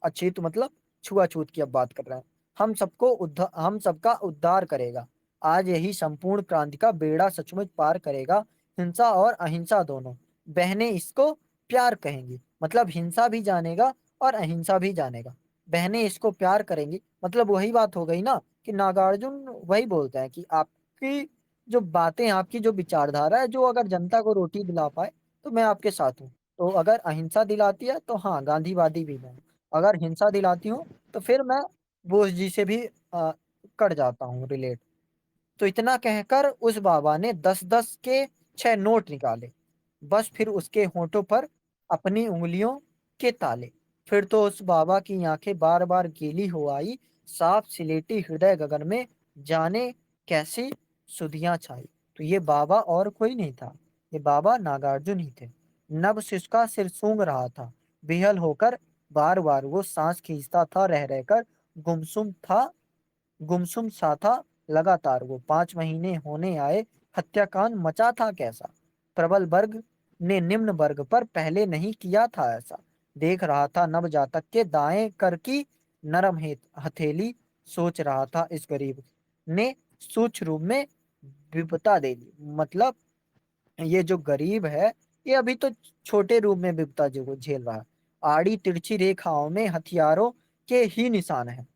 अछूत मतलब छुआछूत की अब बात कर रहे हैं। हम सबका उद्धार करेगा। आज यही संपूर्ण क्रांति का बेड़ा सचमुच पार करेगा। हिंसा और अहिंसा दोनों बहनें इसको प्यार कहेंगी। मतलब हिंसा भी जानेगा और अहिंसा भी जानेगा। बहनें इसको प्यार करेंगी, मतलब वही बात हो गई ना कि नागार्जुन वही बोलते हैं कि आपकी जो बातें, आपकी जो विचारधारा है, जो अगर जनता को रोटी दिला पाए तो मैं आपके साथ हूँ। तो अगर अहिंसा दिलाती है तो हाँ, गांधीवादी भी मैं हूँ। अगर हिंसा दिलाती हूँ तो फिर मैं बोस जी से भी कट जाता हूँ रिलेट। तो इतना कहकर उस बाबा ने 10-10 के 6 नोट निकाले। बस फिर उसके होठों पर अपनी उंगलियों के ताले। फिर तो उस बाबा की आंखें बार बार गीली हो आई। साफ सिलेटी हृदय गगन में जाने कैसी सुधियां छाई। तो ये बाबा और कोई नहीं था, ये बाबा नागार्जुन ही थे। नभ से उसका सिर सूंघ रहा था, बेहल होकर बार बार वो सांस खींचता था, रह रहकर गुमसुम था, गुमसुम सा था लगातार वो। 5 महीने होने आए, हत्याकांड मचा था कैसा। प्रबल वर्ग ने निम्न वर्ग पर पहले नहीं किया था ऐसा। देख रहा था नवजातक के दाएं कर की नरम हथेली। सोच रहा था इस गरीब ने सूक्ष्म रूप में विपदा दे दी। मतलब ये जो गरीब है, ये अभी तो छोटे रूप में विपदा जो झेल रहा है। आड़ी तिरछी रेखाओं में हथियारों के ही निशान है।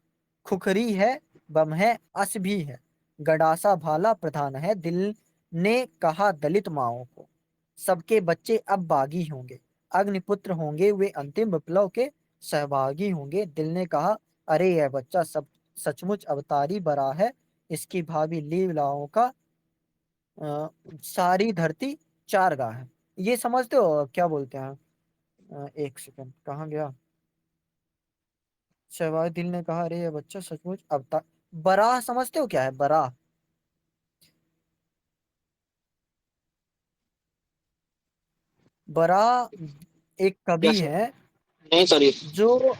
खुखरी है, बम है, अस भी है। गडासा भाला प्रधान है। दिल ने कहा दलित माओ को, सबके बच्चे अब बागी होंगे, अग्निपुत्र होंगे वे, अंतिम विप्लव के सहभागी होंगे। दिल ने कहा, अरे यह बच्चा सब सचमुच अवतारी बड़ा है। इसकी भावी लीलाओं का अ, सारी धरती चार गाह है। ये समझते हो क्या बोलते हैं? एक सेकंड, कहाँ गया? शहबाज दिल ने कहा, अरे ये बच्चा सचमुच अवतार। बराह समझते हो क्या है बराह? बराह एक कवि कैसे? है नहीं सॉरी। जो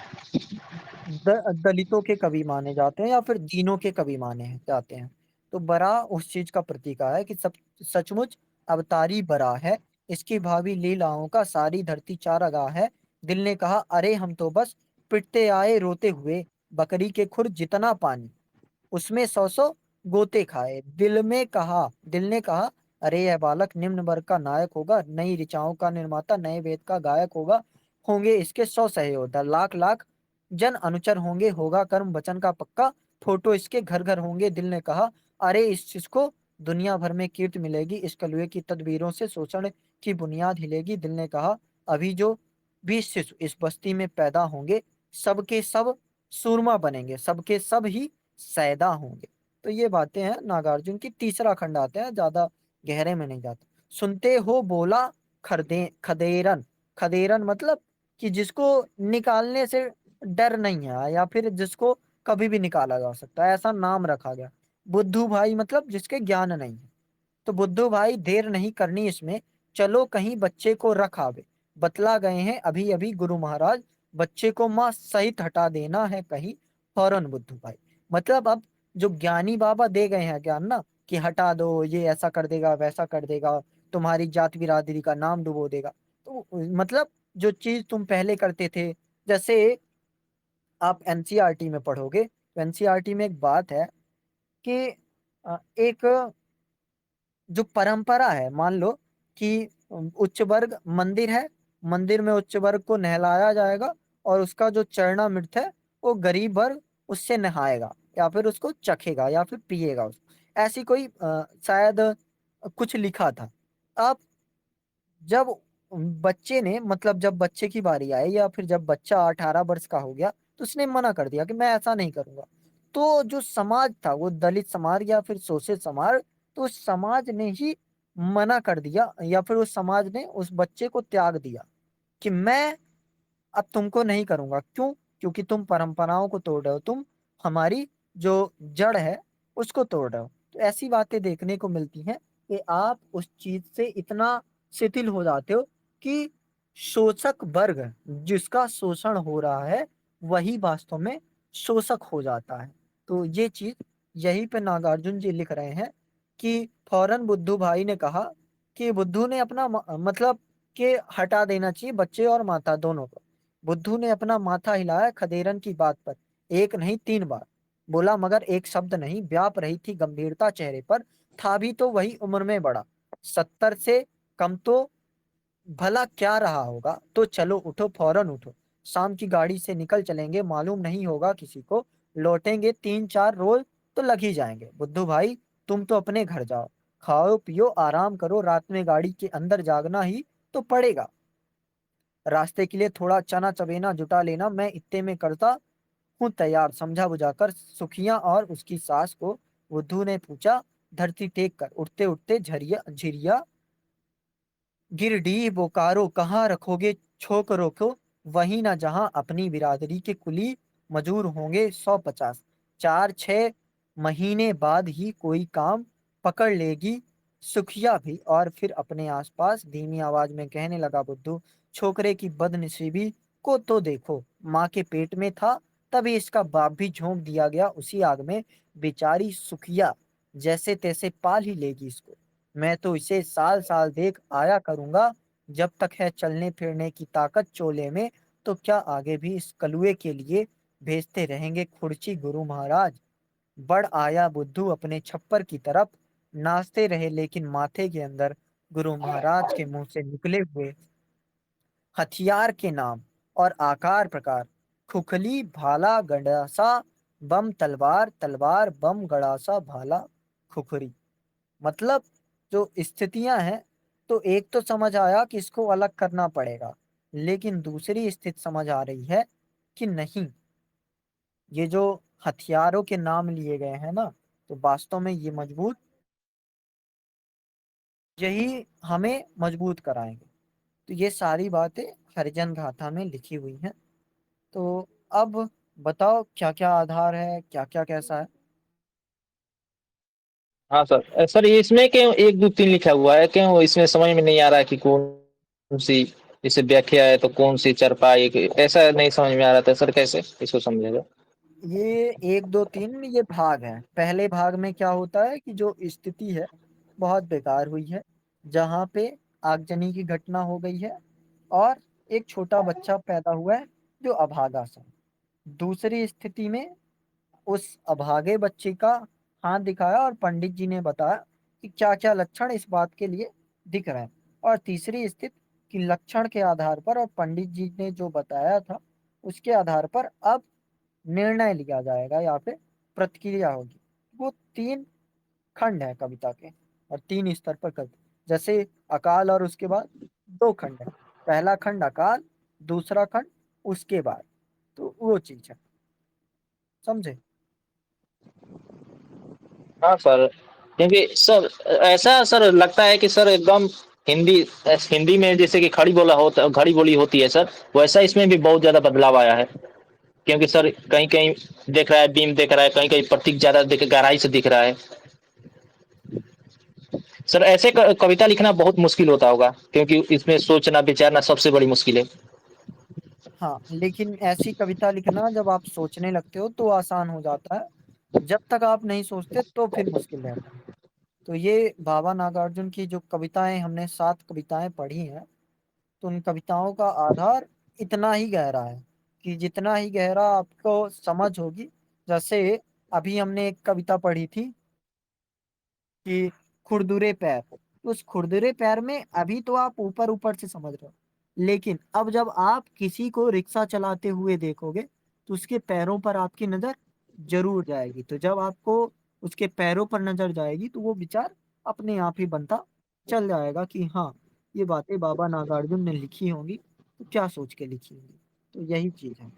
दलितों के कवि माने जाते हैं या फिर दीनों के कवि माने जाते हैं। तो बरा उस चीज का प्रतीक है कि सब सचमुच अवतारी बरा है। इसकी भावी लीलाओं का सारी धरती चारागाह है। दिल ने कहा, अरे हम तो बस पिटते आए रोते हुए, बकरी के खुर जितना पानी उसमें 100-100 गोते खाए। दिल ने कहा, अरे यह बालक निम्न वर्ग का नायक होगा, नई ऋचाओं का निर्माता, नए वेद का गायक होगा। होंगे इसके 100 सहयोद्धा, लाख लाख जन अनुचर होंगे, होगा कर्म वचन का पक्का, फोटो इसके घर घर होंगे। दिल ने कहा, अरे इस चीज को दुनिया भर में कीर्ति मिलेगी, इस कलुए की तदबीरों से शोषण की बुनियाद हिलेगी। दिल ने कहा, अभी जो भी शिशु इस बस्ती में पैदा होंगे, सबके सब सूरमा बनेंगे, सबके सब ही सैदा होंगे। तो ये बातें हैं नागार्जुन की। तीसरा खंड आते हैं, ज्यादा गहरे में नहीं जाते। सुनते हो बोला खदेरन। खदेरन मतलब कि जिसको निकालने से डर नहीं है, या फिर जिसको कभी भी निकाला जा सकता है, ऐसा नाम रखा गया। बुद्धू भाई मतलब जिसके ज्ञान नहीं है। तो बुद्धू भाई देर नहीं करनी इसमें, चलो कहीं बच्चे को रख आवे। बतला गए हैं अभी अभी गुरु महाराज, बच्चे को माँ सहित हटा देना है कहीं, फौरन बुद्धू भाई। मतलब अब जो ज्ञानी बाबा दे गए हैं ज्ञान ना, कि हटा दो, ये ऐसा कर देगा वैसा कर देगा, तुम्हारी जात बिरादरी का नाम डुबो देगा। तो मतलब जो चीज तुम पहले करते थे, जैसे आप एनसीईआरटी में पढ़ोगे तो एनसीईआरटी में एक बात है कि एक जो परंपरा है, मान लो कि उच्च वर्ग मंदिर है, मंदिर में उच्च वर्ग को नहलाया जाएगा और उसका जो चरणामृत है वो गरीब वर्ग उससे नहाएगा या फिर उसको चखेगा या फिर पिएगा ऐसी कोई शायद कुछ लिखा था। अब जब बच्चे ने, मतलब जब बच्चे की बारी आई या फिर जब बच्चा 18 वर्ष का हो गया तो उसने मना कर दिया कि मैं ऐसा नहीं करूंगा। तो जो समाज था वो दलित समाज या फिर शोषित समाज, तो उस समाज ने ही मना कर दिया या फिर उस समाज ने उस बच्चे को त्याग दिया कि मैं अब तुमको नहीं करूंगा। क्यों? क्योंकि तुम परंपराओं को तोड़ रहे हो, तुम हमारी जो जड़ है उसको तोड़ रहे हो। तो ऐसी बातें देखने को मिलती हैं कि आप उस चीज से इतना शिथिल हो जाते हो कि शोषक वर्ग जिसका शोषण हो रहा है वही वास्तव में शोषक हो जाता है। तो ये चीज यहीं पे नागार्जुन जी लिख रहे हैं कि फौरन बुद्धू भाई ने कहा कि बुद्धू ने अपना मतलब कि हटा देना चाहिए बच्चे और माता दोनों को। बुद्धू ने अपना माथा हिलाया खदेरन की बात पर, एक नहीं 3 बार बोला, मगर एक शब्द नहीं। व्याप रही थी गंभीरता चेहरे पर, था भी तो वही उम्र में बड़ा। 70 से कम तो भला क्या रहा होगा। तो चलो उठो, फौरन उठो, शाम की गाड़ी से निकल चलेंगे, मालूम नहीं होगा किसी को, लौटेंगे 3-4 रोज तो लग ही जाएंगे। बुद्धू भाई तुम तो अपने घर जाओ, खाओ पियो आराम करो, रात में गाड़ी के अंदर जागना ही तो पड़ेगा। रास्ते के लिए थोड़ा चना चबेना जुटा लेना, मैं इत्ते में करता हूँ तैयार। समझा बुझाकर सुखिया और उसकी सास को बुद्धू ने पूछा, धरती टेक कर उठते उठते झरिया झिरिया गिरडीह बोकारो कहाँ रखोगे छोकरों को, वहीं ना जहां अपनी बिरादरी के कुली मजूर होंगे 150। 4-6 महीने बाद ही कोई काम पकड़ लेगी सुखिया भी। और फिर अपने आसपास धीमी आवाज में कहने लगा, बुद्धू छोकरे की बदनसीबी को तो देखो, माँ के पेट में था तभी इसका बाप भी झोंक दिया गया उसी आग में। बेचारी सुखिया जैसे तैसे पाल ही लेगी इसको, मैं तो इसे साल साल देख आया करूंगा। जब तक है चलने फिरने की ताकत चोले में, तो क्या आगे भी इस कलुए के लिए भेजते रहेंगे खुर्ची गुरु महाराज। बढ़ आया बुद्धू अपने छप्पर की तरफ, नाचते रहे लेकिन माथे के अंदर गुरु महाराज के मुंह से निकले हुए हथियार के नाम और आकार प्रकार, खुखली भाला गंडासा बम तलवार, तलवार बम गड़ासा भाला खुखरी। मतलब जो स्थितियां हैं, तो एक तो समझ आया कि इसको अलग करना पड़ेगा, लेकिन दूसरी स्थिति समझ आ रही है कि नहीं, ये जो हथियारों के नाम लिए गए हैं ना, तो वास्तव में ये मजबूत, यही हमें मजबूत कराएंगे। तो ये सारी बातें हरिजन गाथा में लिखी हुई हैं। तो अब बताओ क्या क्या आधार है, क्या क्या कैसा है। हाँ सर, सर ये इसमें क्यों 1 2 3 लिखा हुआ है? क्यों इसमें समझ में नहीं आ रहा है कि कौन सी जैसे व्याख्या है तो कौन सी चरपाई ऐसा नहीं समझ में आ रहा था सर, कैसे इसको समझेगा? ये 1 2 3 ये भाग है। पहले भाग में क्या होता है कि जो स्थिति है बहुत बेकार हुई है, जहाँ पे आगजनी की घटना हो गई है और एक छोटा बच्चा पैदा हुआ है जो अभागा सा। दूसरी स्थिति में उस अभागे बच्चे का हाथ दिखाया और पंडित जी ने बताया कि क्या क्या लक्षण इस बात के लिए दिख रहे हैं। और तीसरी स्थिति कि लक्षण के आधार पर और पंडित जी ने जो बताया था उसके आधार पर अब निर्णय लिया जाएगा या फिर प्रतिक्रिया होगी। वो 3 खंड है कविता के और 3 स्तर पर कविता, जैसे अकाल और उसके बाद 2 खंड है। पहला खंड अकाल, दूसरा खंड उसके बाद, तो वो चीज है, समझे। हाँ सर, क्योंकि सर ऐसा सर लगता है कि सर एकदम हिंदी हिंदी में जैसे कि खड़ी बोली होती है सर, वैसा इसमें भी बहुत ज्यादा बदलाव आया है। क्योंकि सर कहीं कहीं देख रहा है बीम देख रहा है, कहीं कहीं प्रतीक ज्यादा गहराई से दिख रहा है। सर ऐसे कविता लिखना बहुत मुश्किल होता होगा, क्योंकि इसमें सोचना विचारना सबसे बड़ी मुश्किल है। हाँ, लेकिन ऐसी कविता लिखना जब आप सोचने लगते हो तो आसान हो जाता है, जब तक आप नहीं सोचते तो फिर मुश्किल रहता है। तो ये बाबा नागार्जुन की जो कविताएं, हमने 7 कविताएं पढ़ी हैं, तो उन कविताओं का आधार इतना ही गहरा है कि जितना ही गहरा आपको समझ होगी। जैसे अभी हमने एक कविता पढ़ी थी, कि खुरदुरे पैर। उस खुरदुरे पैर में अभी तो आप ऊपर ऊपर से समझ रहे हो, लेकिन अब जब आप किसी को रिक्शा चलाते हुए देखोगे तो उसके पैरों पर आपकी नजर जरूर जाएगी। तो जब आपको उसके पैरों पर नजर जाएगी तो वो विचार अपने आप ही बनता चल जाएगा कि हाँ, ये बातें बाबा नागार्जुन ने लिखी होंगी, तो क्या सोच के लिखी होंगी। तो यही चीज है।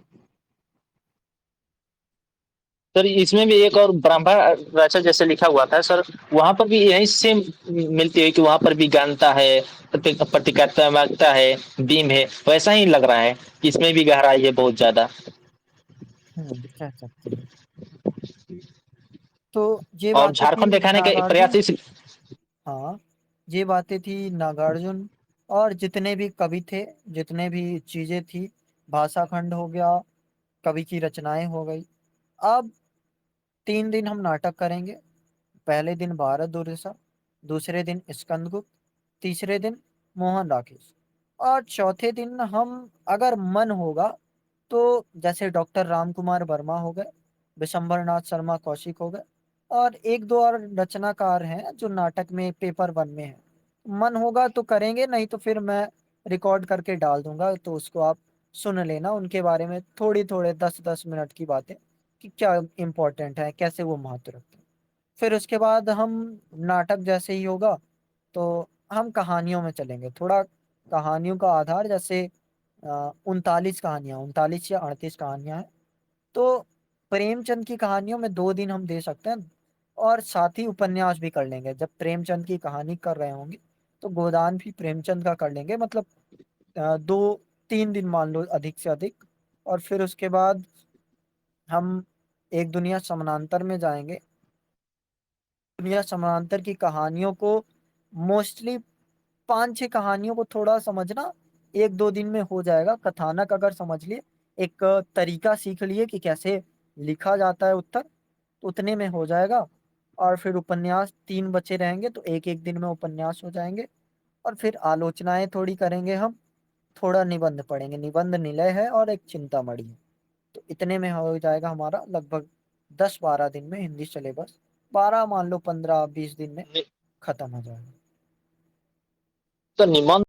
सर इसमें भी एक और ब्रह्मा रचा जैसे लिखा हुआ था सर, वहां पर भी यही सेम मिलती है कि वहां पर भी गानता है, प्रतिकात्मकता है, बीम है, वैसा ही लग रहा है कि इसमें भी गहराई है बहुत ज्यादा। कह सकते हैं। तो ये और बातें थी झारखंड दिखाने का प्रयास नागार्जुन। इस। हाँ, ये बातें थी नागार्जुन और जितने भी कवि थे, जितने भी चीजें थी, भाषा खंड हो गया, कवि की रचनाएं हो गई। अब 3 दिन हम नाटक करेंगे। पहले दिन भारत दुर्दशा, दूसरे दिन स्कंदगुप्त, तीसरे दिन मोहन राकेश, और चौथे दिन हम अगर मन होगा तो जैसे डॉक्टर राम कुमार वर्मा हो गए, विशंबर नाथ शर्मा कौशिक हो गए, और एक दो और रचनाकार हैं जो नाटक में पेपर वन में है। मन होगा तो करेंगे, नहीं तो फिर मैं रिकॉर्ड करके डाल दूंगा, तो उसको आप सुन लेना, उनके बारे में थोड़ी थोड़े 10-10 मिनट की बातें कि क्या इम्पोर्टेंट है, कैसे वो महत्व रखते हैं। फिर उसके बाद हम नाटक जैसे ही होगा तो हम कहानियों में चलेंगे। थोड़ा कहानियों का आधार जैसे 39 कहानियां, 39 या 38 कहानियां हैं। तो प्रेमचंद की कहानियों में 2 दिन हम दे सकते हैं, और साथ ही उपन्यास भी कर लेंगे। जब प्रेमचंद की कहानी कर रहे होंगे तो गोदान भी प्रेमचंद का कर लेंगे, मतलब 2-3 दिन मान लो अधिक से अधिक। और फिर उसके बाद हम एक दुनिया समानांतर में जाएंगे। दुनिया समानांतर की कहानियों को मोस्टली 5-6 कहानियों को थोड़ा समझना 1-2 दिन में हो जाएगा। कथानक अगर समझ लिए, एक तरीका सीख लिए कि कैसे लिखा जाता है उत्तर, तो उतने में हो जाएगा। और फिर उपन्यास 3 बचे रहेंगे तो एक एक दिन में उपन्यास हो जाएंगे। और फिर आलोचनाएं थोड़ी करेंगे हम, थोड़ा निबंध पढ़ेंगे, निबंध निलय है और एक चिंतामणि है। तो इतने में हो जाएगा हमारा लगभग 10-12 दिन में हिंदी सिलेबस। 12 मान लो, 15-20 दिन में खत्म हो जाएगा। तो निबंध